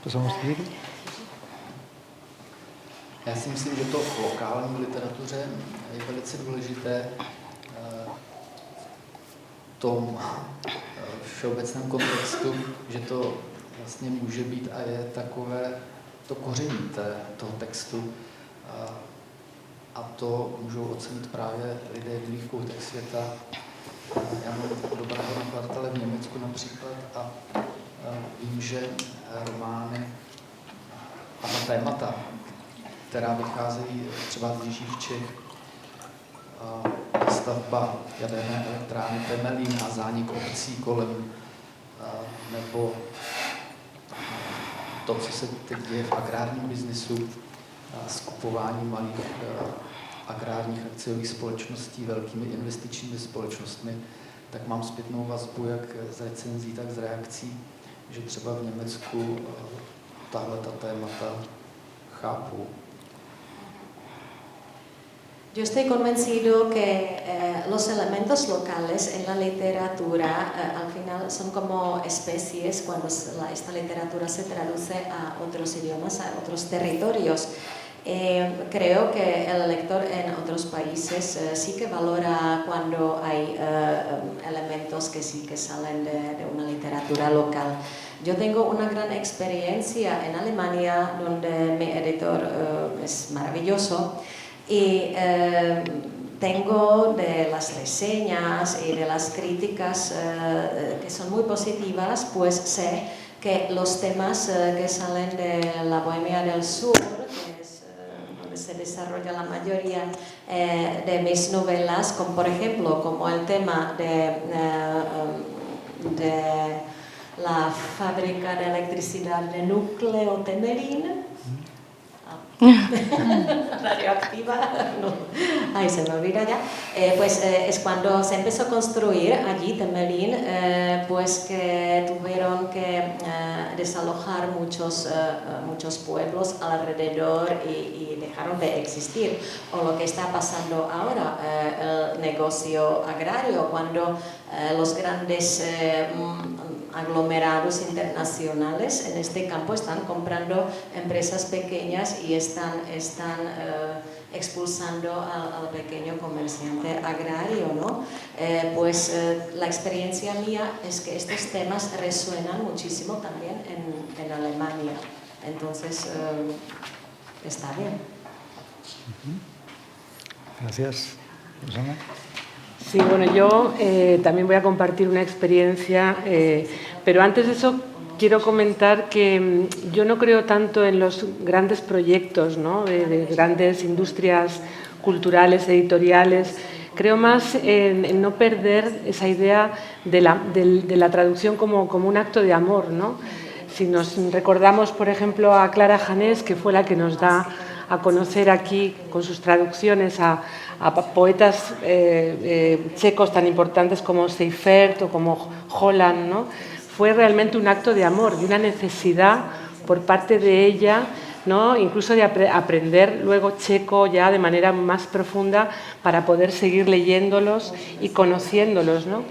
Pasamos a Jiří. Já si myslím, že to v lokální literatuře je velice důležité v tom všeobecném kontextu, že to vlastně může být a je takové to koření toho textu. A to můžou ocenit právě lidé v jiných koutech světa. Já mám dobrého nakladatele v Německu například a vím, že romány a ta témata, která vycházejí třeba z Jižních Čech, stavba jaderné elektrárny Temelín a zánik obcí kolem, nebo to, co se teď děje v agrárním biznisu, skupování malých agrárních akciových společností velkými investičními společnostmi, tak mám zpětnou vazbu jak z recenzí, tak z reakcí, že třeba v Německu tahleta témata chápou. Yo estoy convencido que los elementos locales en la literatura al final son como especies cuando esta literatura se traduce a otros idiomas, a otros territorios. Creo que el lector en otros países sí que valora cuando hay elementos que sí que salen de una literatura local. Yo tengo una gran experiencia en Alemania, donde mi editor es maravilloso, y tengo de las reseñas y de las críticas que son muy positivas, pues sé que los temas que salen de la Bohemia del Sur, que es donde se desarrolla la mayoría de mis novelas, como por ejemplo como el tema de la fábrica de electricidad de núcleo Temelín, radioactiva, no, ahí se me olvida ya, pues es cuando se empezó a construir allí Temelín, pues que tuvieron que desalojar muchos pueblos alrededor y dejaron de existir. O lo que está pasando ahora, el negocio agrario, cuando los grandes aglomerados internacionales en este campo están comprando empresas pequeñas y están expulsando al pequeño comerciante agrario, ¿no? Pues la experiencia mía es que estos temas resuenan muchísimo también en Alemania. Entonces, está bien. Gracias. Susana. Sí, bueno, yo también voy a compartir una experiencia, pero antes de eso quiero comentar que yo no creo tanto en los grandes proyectos, ¿no?, de grandes industrias culturales, editoriales. Creo más en no perder esa idea de la traducción como un acto de amor, ¿no? Si nos recordamos, por ejemplo, a Clara Janés, que fue la que nos da a conocer aquí con sus traducciones a poetas checos tan importantes como Seifert o como Holland, ¿no? Fue realmente un acto de amor y una necesidad por parte de ella, ¿no?, incluso de aprender luego checo ya de manera más profunda para poder seguir leyéndolos y conociéndolos, ¿no?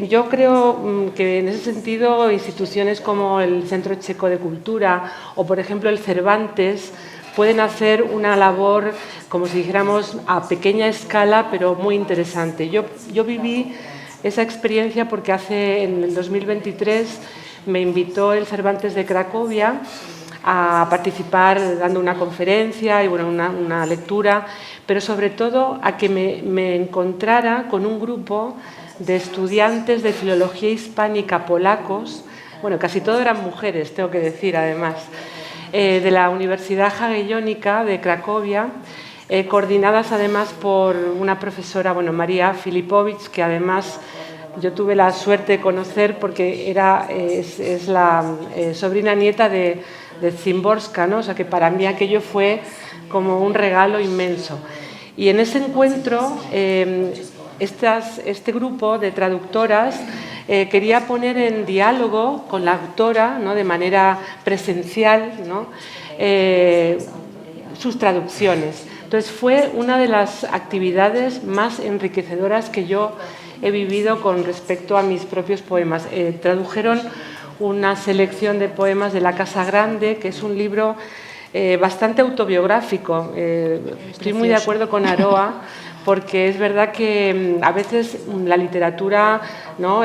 Yo creo que en ese sentido instituciones como el Centro Checo de Cultura o, por ejemplo, el Cervantes pueden hacer una labor, como si dijéramos, a pequeña escala, pero muy interesante. Yo viví esa experiencia porque en el 2023 me invitó el Cervantes de Cracovia a participar dando una conferencia y bueno, una lectura, pero sobre todo a que me encontrara con un grupo de estudiantes de filología hispánica polacos, bueno, casi todo eran mujeres, tengo que decir además, de la Universidad Jagiellonica de Cracovia, coordinadas además por una profesora, bueno, María Filipowicz, que además yo tuve la suerte de conocer porque es la sobrina nieta de Szymborska, ¿no? O sea que para mí aquello fue como un regalo inmenso. Y en ese encuentro, este grupo de traductoras quería poner en diálogo con la autora, ¿no? De manera presencial, ¿no? Sus traducciones. Entonces fue una de las actividades más enriquecedoras que yo he vivido con respecto a mis propios poemas. Tradujeron una selección de poemas de La Casa Grande, que es un libro bastante autobiográfico. Estoy muy de acuerdo con Aroa, porque es verdad que a veces la literatura, ¿no?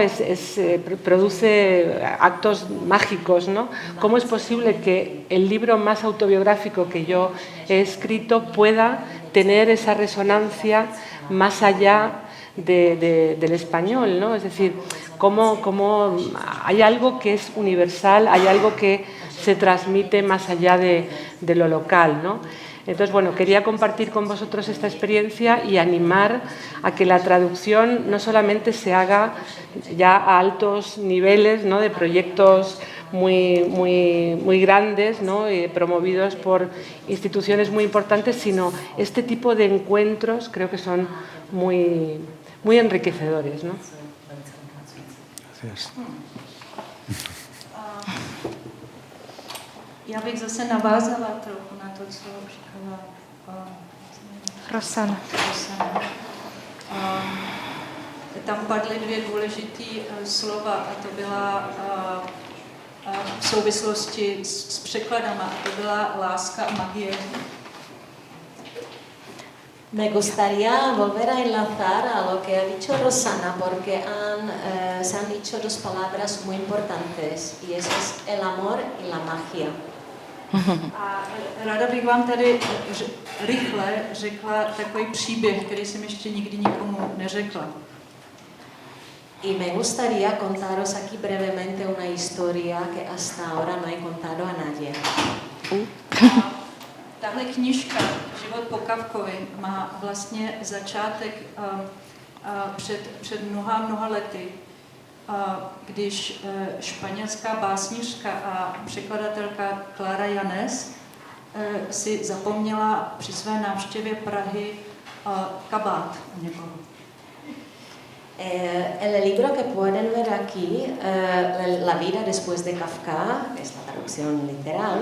Produce actos mágicos, ¿no? ¿Cómo es posible que el libro más autobiográfico que yo he escrito pueda tener esa resonancia más allá del español, ¿no? Es decir, cómo hay algo que es universal, hay algo que se transmite más allá de lo local, ¿no? Entonces, bueno, quería compartir con vosotros esta experiencia y animar a que la traducción no solamente se haga ya a altos niveles, ¿no? De proyectos muy grandes, ¿no? Promovidos por instituciones muy importantes, sino este tipo de encuentros creo que son muy enriquecedores, ¿no? Gracias. Já bych zase navázala trochu na to, co říkala Rossana. Tam padly dvě důležité slova, a to byla v souvislosti s překladama, a to byla láska a magie. Me gustaría volver a enlazar a lo que ha dicho Rossana, porque se han dicho dos palabras muy importantes, y eso es el amor y la magia. A ráda bych vám tady rychle řekla takový příběh, který jsem ještě nikdy nikomu neřekla. Y me gustaría contaros aquí brevemente una historia que hasta ahora no he contado a nadie. Tahle knížka Život po Kafkovi má vlastně začátek před mnoha lety, když španělská básnířka a překladatelka Clara Yanes si zapomněla při své návštěvě Prahy kabát u někoho. El libro que pueden ver aquí, La vida después de Kafka, que es la traducción literal,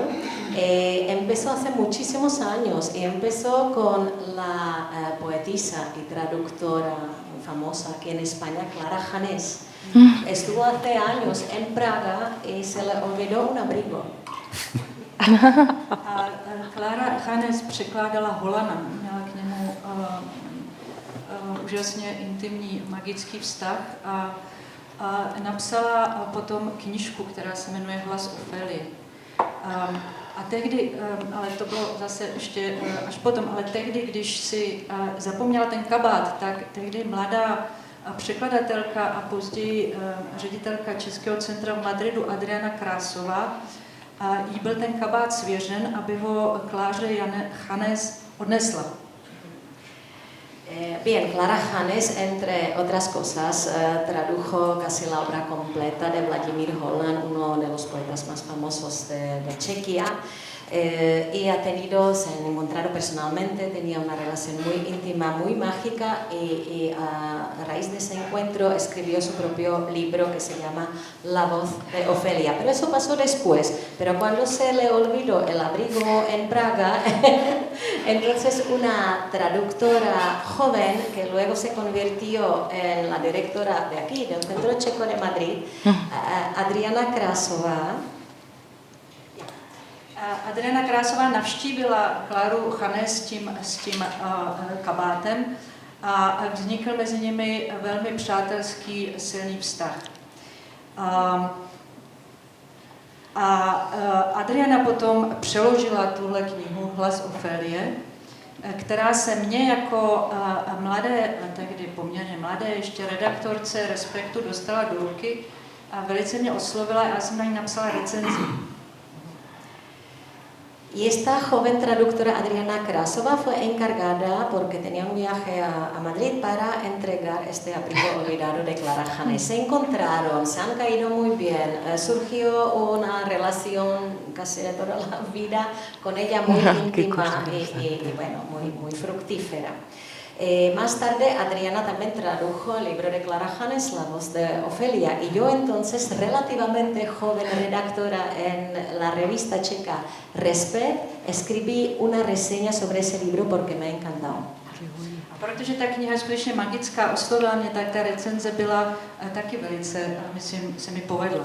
empezó hace muchísimos años y empezó con la poetisa y traductora muy famosa aquí en España, Clara Yanes. Estuvo hace años en Praga y se le olvidó un abrigo. Clara Yanes překládala Holana, měla k němu úžasně intimní magický vztah a napsala potom knížku, která se jmenuje Hlas Ofélie. A tehdy, ale to bylo zase ještě až potom, ale tehdy, když si zapomněla ten kabát, tak tehdy mladá překladatelka a později ředitelka Českého centra v Madridu Adriana Krásová, jí byl ten kabát svěřen, aby ho Kláře Yanes odnesla. Bien, Clara Yanes, entre otras cosas, tradujo casi la obra completa de Vladimír Holan, uno de los poetas más famosos de Chequia, y se han encontrado personalmente, tenía una relación muy íntima, muy mágica, y a raíz de ese encuentro escribió su propio libro que se llama La voz de Ofelia. Pero eso pasó después, pero cuando se le olvidó el abrigo en Praga, entonces una traductora joven que luego se convirtió en la directora de aquí, del Centro Checo de Madrid, Adriana Krásová. Adriana Krásová navštívila Kláru Yanes s tím kabátem a vznikl mezi nimi velmi přátelský, silný vztah. A Adriana potom přeložila tuhle knihu Hlas Ofélie která se mě jako mladé, tehdy poměrně mladé ještě redaktorce Respektu dostala do ruky a velice mě oslovila a já jsem na ní napsala recenzi. Y esta joven traductora Adriana Krasova fue encargada, porque tenía un viaje a Madrid, para entregar este abrigo olvidado de Clara Janes. Se encontraron, se han caído muy bien, surgió una relación casi de toda la vida con ella muy íntima y bueno, muy fructífera. Más tarde Adriana también tradujo el libro de Clara Janes, La voz de Ofelia, y yo entonces, relativamente joven redactora en la revista checa Respekt, escribí una reseña sobre ese libro porque me ha encantado. A protože ta kniha je skutečně magická, oslovila mě, tak ta recenze byla taky velice, myslím, se mi povedla.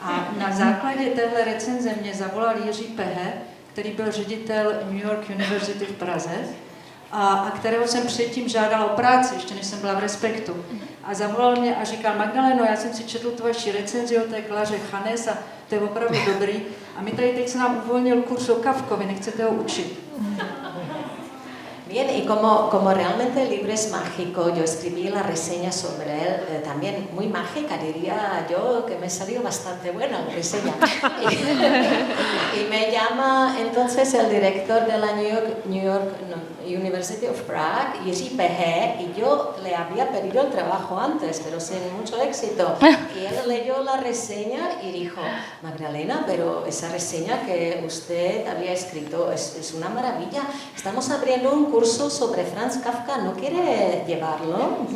A na základě téhle recenze mě zavolal Jiří Pehe, který byl ředitel New York University v Praze, a kterého jsem předtím žádala o práci, ještě než jsem byla v Respektu. A zavolal mě a říkal: Magdaleno, já jsem si četl tu vaši recenzi o té Klaře Janes a to je opravdu dobrý. A my tady teď se nám uvolnil kurz o Kafkovi, nechcete ho učit? Bien, y como realmente el libro es mágico, yo escribí la reseña sobre él, también muy mágica, diría yo, que me salió bastante buena la reseña. Y me llama entonces el director de la New York University of Prague, Jiří Pehe, y yo le había pedido el trabajo antes, pero sin mucho éxito. Y él leyó la reseña y dijo: Magdalena, pero esa reseña que usted había escrito es una maravilla. Estamos abriendo un curso sobre Franz Kafka, ¿no quiere llevarlo?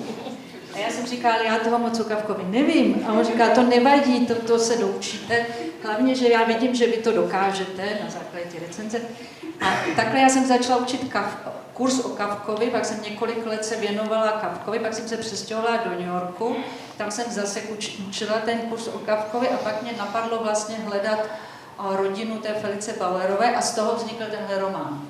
A já jsem říkala: já toho moc o Kafkovi nevím. A on říká: to nevadí, to se doučíte. Hlavně, že já vidím, že vy to dokážete na základě té recenze. A takhle já jsem začala učit kurz o Kafkovi, pak jsem několik let se věnovala Kafkovi, pak jsem se přestěhovala do New Yorku, tam jsem zase učila ten kurz o Kafkovi a pak mě napadlo vlastně hledat rodinu té Felice Bauerové a z toho vznikl tenhle román.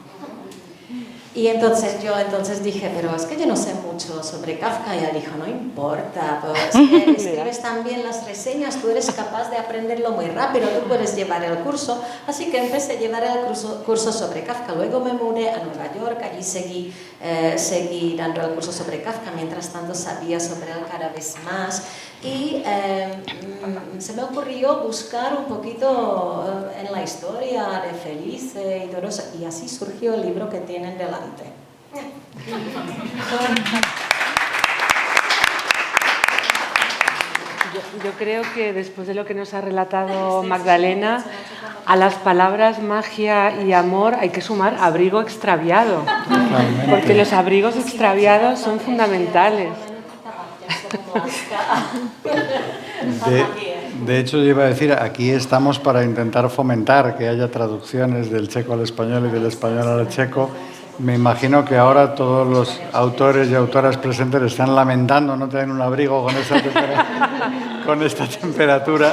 Y entonces yo dije, pero es que yo no sé mucho sobre Kafka. Y ella dijo: no importa, pues que escribes tan bien las reseñas, tú eres capaz de aprenderlo muy rápido, tú puedes llevar el curso. Así que empecé a llevar el curso sobre Kafka. Luego me mudé a Nueva York, allí seguí dando el curso sobre Kafka, mientras tanto sabía sobre él cada vez más. Y se me ocurrió buscar un poquito en la historia de Felice y todo eso, y así surgió el libro que tienen delante. Yo creo que después de lo que nos ha relatado Magdalena, a las palabras magia y amor hay que sumar abrigo extraviado, porque los abrigos extraviados son fundamentales. De hecho, yo iba a decir, aquí estamos para intentar fomentar que haya traducciones del checo al español y del español al checo. Me imagino que ahora todos los autores y autoras presentes están lamentando no tener un abrigo con esta temperatura.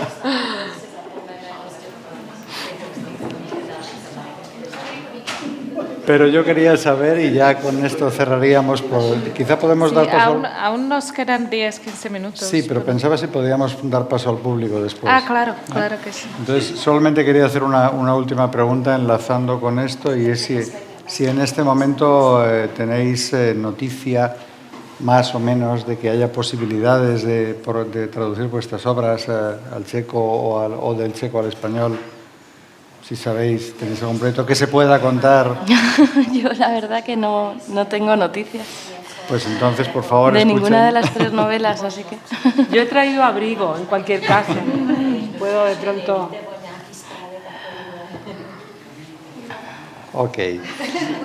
Pero yo quería saber, y ya con esto cerraríamos, quizá podemos dar paso... Aún nos quedan 10-15 minutos. Sí, pero pensaba si podíamos dar paso al público después. Claro que sí. Entonces, solamente quería hacer una última pregunta enlazando con esto, y es si en este momento tenéis noticia más o menos de que haya posibilidades de traducir vuestras obras al checo o del checo al español. Si sabéis, tenéis algún proyecto que se pueda contar. Yo la verdad que no tengo noticias. Pues entonces, por favor, de escuchen. ninguna de las 3 novelas, así que... Yo he traído abrigo, en cualquier caso. Puedo de pronto... Ok,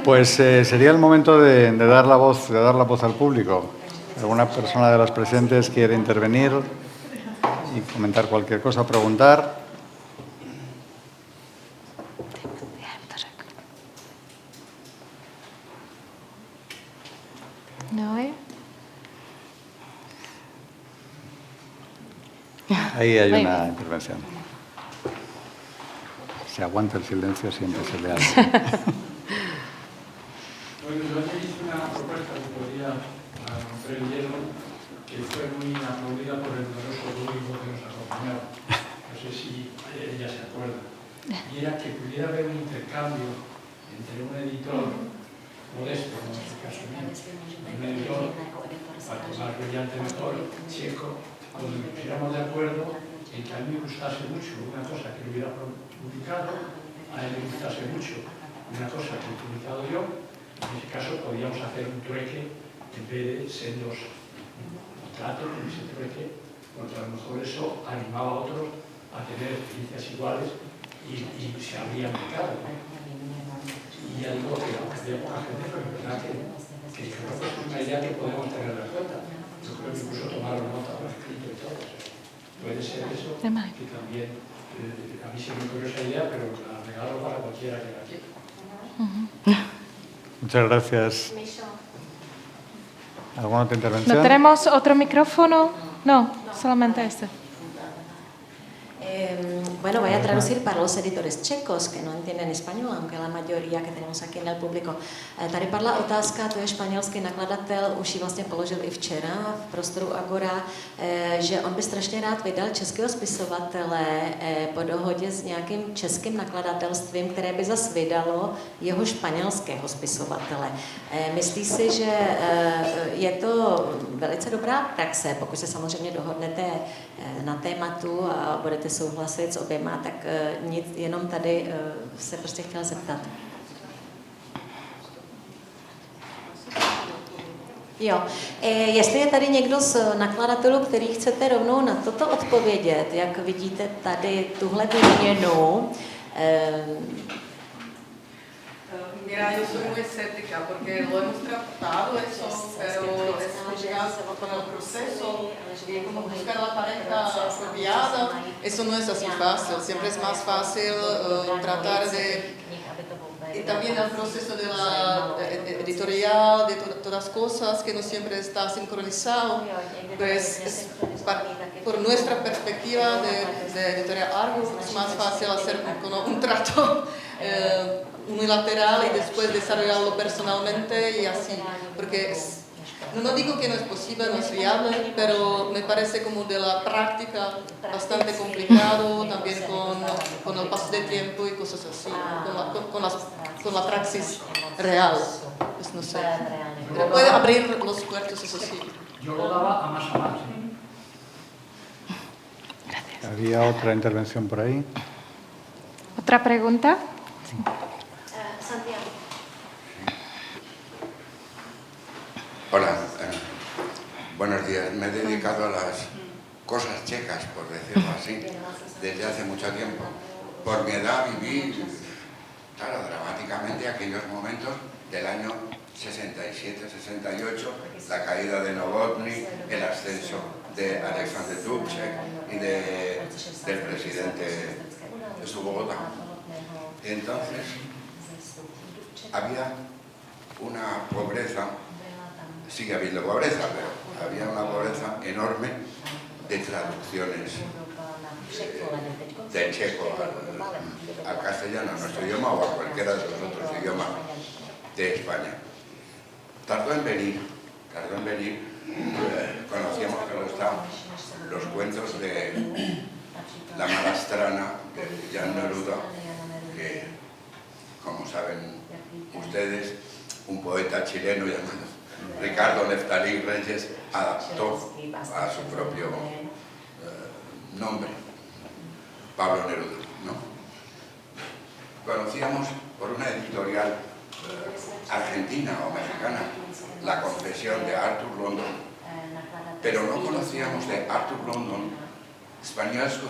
pues sería el momento de dar la voz al público. ¿Alguna persona de las presentes quiere intervenir y comentar cualquier cosa, preguntar? No, Ahí hay una intervención. Se aguanta el silencio, siempre se le hace. Bueno, yo hice una propuesta de teoría a romper el hielo que fue muy aplaudida por el numeroso público que nos acompañaba. No sé si ella se acuerda. Y era que pudiera haber un intercambio entre un editor modesto un editor, cuanto más brillante mejor, checo, donde nos pusiéramos de acuerdo en que a mí me gustase mucho una cosa que hubiera publicado, a él le gustase mucho una cosa que he publicado yo. En ese caso podíamos hacer un trueque en vez de ser dos. Un trato con ese trueque, porque a lo mejor eso animaba a otros a tener experiencias iguales y se habría mercado. Y ya digo que aunque había poca gente, pero es verdad que creo que es una idea que podemos tener en cuenta. Yo creo que incluso tomaron nota por escrito y todo. Puede ser eso, que también a mí se me ocurrió esa idea, pero la regalo para cualquiera que la quiera. Muchas gracias. ¿Alguna otra intervención? ¿No tenemos otro micrófono? No, solamente este. Bueno, voy a traducir para los editores čechos, que no entienden español, aunque la majoria que tenemos aquí en el publiku. Tady padla otázka, to je španělský nakladatel, už ji vlastně položil i včera v prostoru Agora, že on by strašně rád vydal českého spisovatele po dohodě s nějakým českým nakladatelstvím, které by zas vydalo jeho španělského spisovatele. Myslí si, že je to velice dobrá praxe, pokud se samozřejmě dohodnete na tématu a budete souhlasit s oběma, tak nic, jenom tady se prostě chtěla zeptat. Jo, jestli je tady někdo z nakladatelů, který chcete rovnou na toto odpovědět, jak vidíte tady tuhle výměnu. Mira, yo soy muy escéptica porque lo hemos tratado eso, pero es llegar con el proceso y como buscar la pareja apropiada, eso no es así fácil, siempre es más fácil tratar de... Y también el proceso de la editorial, de todas las cosas, que no siempre está sincronizado, pues es por nuestra perspectiva de editorial Argus es más fácil hacer un trato unilateral y después desarrollarlo personalmente y así, porque no digo que no es posible, no es viable, pero me parece como de la práctica bastante complicado, también con el paso de tiempo y cosas así, con la praxis real, pues no sé, pero puede abrir los puertos, eso sí. Yo lo daba a más. ¿Había otra intervención por ahí? ¿Otra pregunta? Sí. Santiago. Hola, buenos días. Me he dedicado a las cosas checas, por decirlo así, desde hace mucho tiempo. Por mi edad viví, claro, dramáticamente aquellos momentos del año 67-68, la caída de Novotny, el ascenso de Alexander Dubček y del presidente Svoboda. Entonces, había una pobreza, sigue habiendo pobreza, pero había una pobreza enorme de traducciones del checo al castellano, a nuestro idioma o a cualquiera de los otros idiomas de España. Tardó en venir, conocíamos los cuentos de La Malastrana de Jan Neruda, que, como saben ustedes, un poeta chileno llamado Ricardo Neftalí Reyes adaptó a su propio nombre, Pablo Neruda, ¿no? Conocíamos por una editorial argentina o mexicana La Confesión de Arthur London, pero no conocíamos de Arthur London Spanielsco,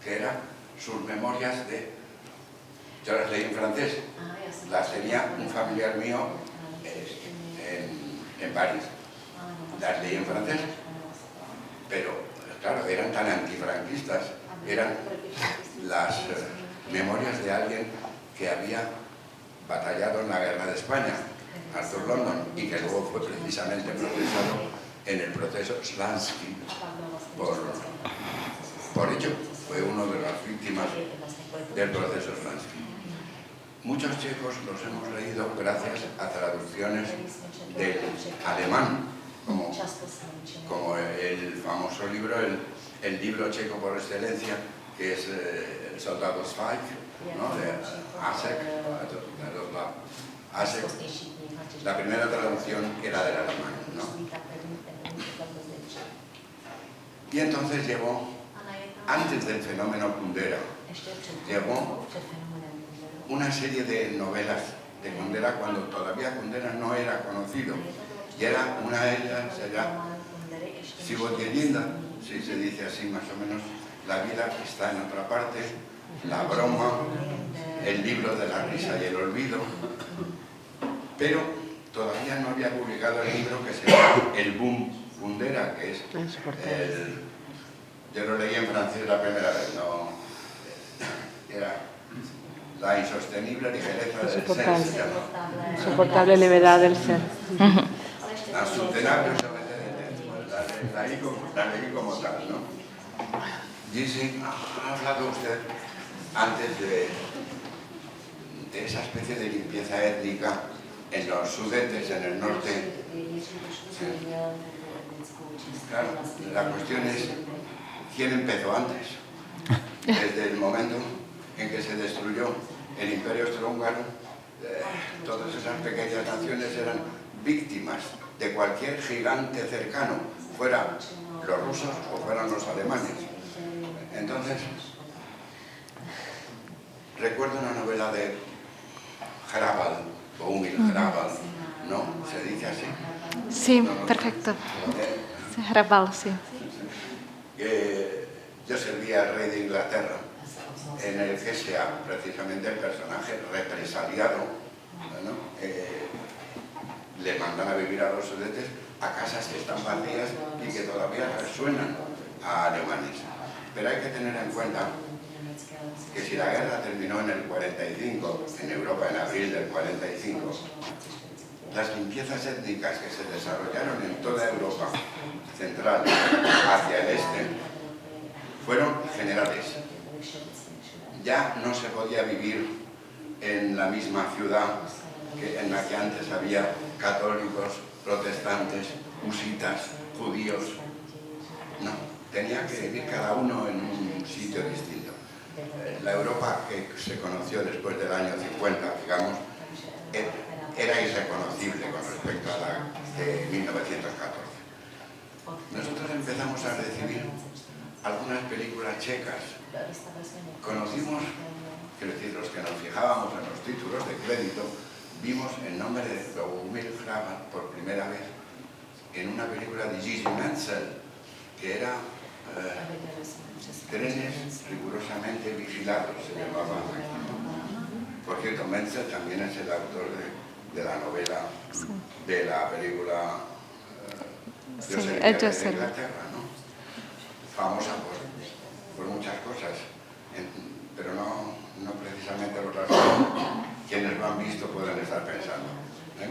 que eran sus memorias de... Yo las leí en francés, las tenía un familiar mío en París, las leí en francés, pero claro, eran tan antifranquistas, eran las memorias de alguien que había batallado en la guerra de España, Arthur London, y que luego fue precisamente procesado en el proceso Slansky por ello, fue uno de las víctimas del proceso Slansky. Muchos checos los hemos leído gracias a traducciones del alemán, como el famoso libro, el libro checo por excelencia, que es El soldado Zweig, ¿no? De Asek, La primera traducción era del alemán, ¿no? Y entonces llegó, antes del fenómeno Kundera, llegó una serie de novelas de Kundera cuando todavía Kundera no era conocido. Y era una de ellas, era Život-je-linda, si se dice así más o menos, la vida está en otra parte, la broma, el libro de la risa y el olvido, pero todavía no había publicado el libro que se llama El Boom Kundera, que es yo lo leí en francés la primera vez, no era la insostenible ligereza del ser, se llama. Insoportable levedad del ser. La sustenable la leí como tal, ¿no? Dice, ha hablado usted antes de esa especie de limpieza étnica en los Sudetes, en el norte. Claro, la cuestión es quién empezó antes. Desde el momento en que se destruyó el Imperio Austrohúngaro, todas esas pequeñas naciones eran víctimas de cualquier gigante cercano, fueran los rusos o fueran los alemanes. Entonces, recuerdo una novela de Hrabal, o Umil Hrabal, ¿no? ¿Se dice así? Sí, no, perfecto. Hrabal, sí. Yo servía al rey de Inglaterra, en el que sea precisamente el personaje represaliado, ¿no? Le mandan a vivir a los Sudetes a casas que están vacías y que todavía resuenan a alemanes. Pero hay que tener en cuenta que si la guerra terminó en el 45, en Europa en abril del 45, las limpiezas étnicas que se desarrollaron en toda Europa central hacia el este fueron generales. Ya no se podía vivir en la misma ciudad en la que antes había católicos, protestantes, husitas, judíos. No, tenía que vivir cada uno en un sitio distinto. La Europa que se conoció después del año 50, digamos, era irreconocible con respecto a la de 1914. Nosotros empezamos a recibir algunas películas checas. Conocimos, quiero decir, los que nos fijábamos en los títulos de crédito, vimos el nombre de Umil Hrabal por primera vez en una película de Gigi Menzel, que era Trenes rigurosamente vigilados, se llamaba. Por cierto, Menzel también es el autor de la novela, de la película Yo sería de Inglaterra, ¿no? Famosa por muchas cosas, pero no precisamente por las que quienes lo han visto pueden estar pensando, ¿eh?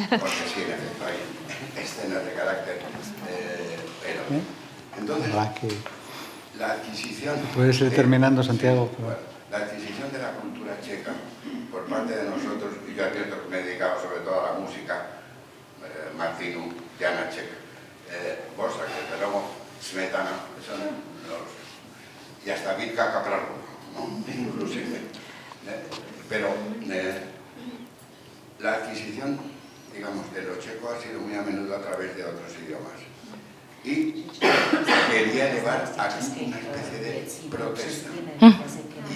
Porque sí, en efecto hay escenas de carácter, pero entonces la adquisición... Puedes ir terminando, Santiago. Bueno, la adquisición de la cultura checa por parte de nosotros, y yo advierto que me he dedicado sobre todo a la música, Martinu, Janáček, Bosak, Perlomo, Smetana, son los... y hasta Vitka Kapralov, ¿no? Inclusive. Pero la adquisición, digamos, de lo checo ha sido muy a menudo a través de otros idiomas. Y quería llevar aquí una especie de protesta.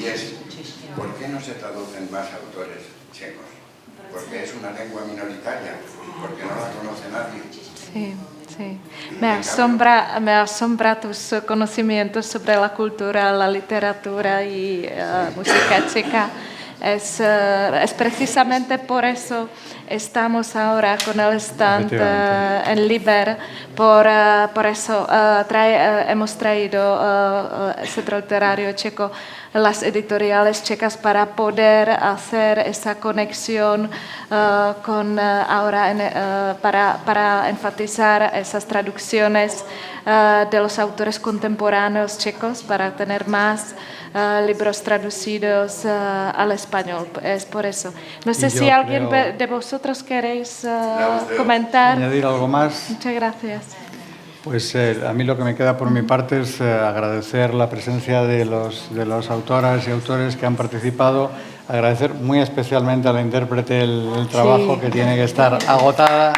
Y es, ¿por qué no se traducen más autores checos? Porque es una lengua minoritaria, porque no la conoce nadie. Sí, sí. Me asombra tus conocimientos sobre la cultura, la literatura y música checa. Es precisamente por eso estamos ahora con el stand en Liber, por eso hemos traído Centro Literario Checo, las editoriales checas para poder hacer esa conexión con ahora para enfatizar esas traducciones de los autores contemporáneos checos, para tener más libros traducidos al español. Es por eso. No sé si alguien de vosotros queréis comentar. ¿Añadir algo más? Muchas gracias. Pues a mí lo que me queda por mi parte es agradecer la presencia de los autoras y autores que han participado, Agradecer muy especialmente a la intérprete el trabajo, que tiene que estar agotada.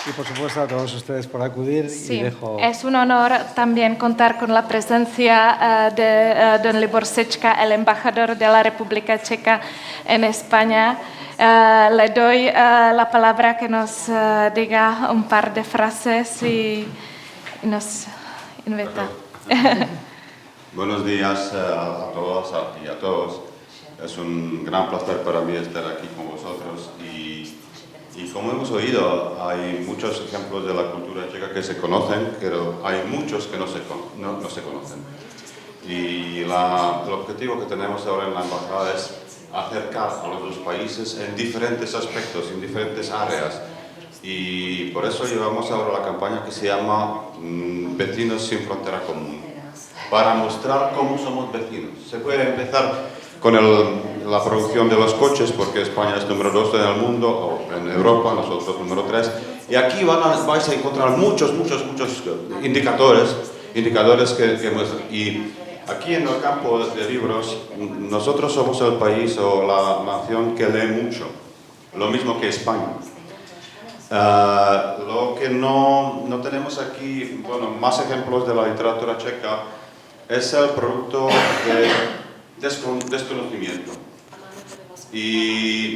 Y por supuesto a todos ustedes por acudir. Sí, y dejo... es un honor también contar con la presencia de don Libor Sečka, el embajador de la República Checa en España. Le doy la palabra que nos diga un par de frases y nos invita. Buenos días a todas y a todos. Es un gran placer para mí estar aquí con vosotros y como hemos oído, hay muchos ejemplos de la cultura checa que se conocen, pero hay muchos que no se conocen. Y el objetivo que tenemos ahora en la embajada es acercar a los dos países en diferentes aspectos, en diferentes áreas. Y por eso llevamos ahora la campaña que se llama Vecinos sin frontera común, para mostrar cómo somos vecinos. Se puede empezar con la producción de los coches, porque España es número 2 en el mundo, o en Europa, nosotros número 3. Y aquí vais a encontrar muchos indicadores que muestran. Y aquí en el campo de libros, nosotros somos el país o la nación que lee mucho, lo mismo que España. Lo que no tenemos aquí, bueno, más ejemplos de la literatura checa, es el producto de desconocimiento. Y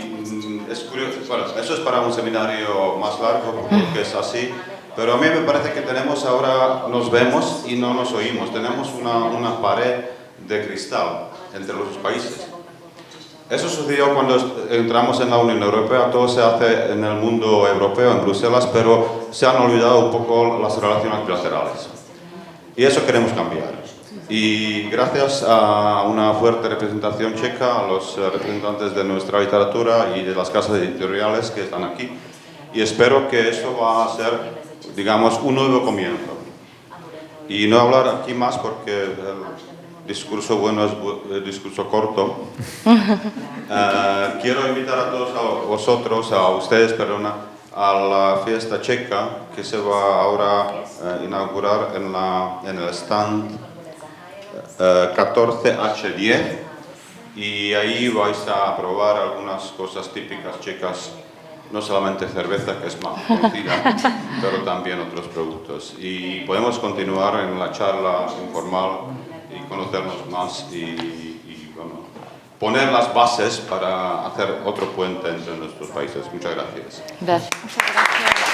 es curioso, bueno, eso es para un seminario más largo, porque es así, pero a mí me parece que tenemos ahora, nos vemos y no nos oímos, tenemos una pared de cristal entre los países. Eso sucedió cuando entramos en la Unión Europea, todo se hace en el mundo europeo, en Bruselas, pero se han olvidado un poco las relaciones bilaterales. Y eso queremos cambiar. Y gracias a una fuerte representación checa, a los representantes de nuestra literatura y de las casas editoriales que están aquí, y espero que eso va a ser, digamos, un nuevo comienzo. Y no hablar aquí más porque el discurso bueno es el discurso corto. Quiero invitar a todos vosotros, a ustedes, perdona, a la fiesta checa que se va ahora a inaugurar en el stand 14H10, y ahí vais a probar algunas cosas típicas checas, no solamente cerveza, que es más conocida, pero también otros productos. Y podemos continuar en la charla informal y conocernos más y bueno, poner las bases para hacer otro puente entre nuestros países. Muchas gracias. Gracias. Muchas gracias.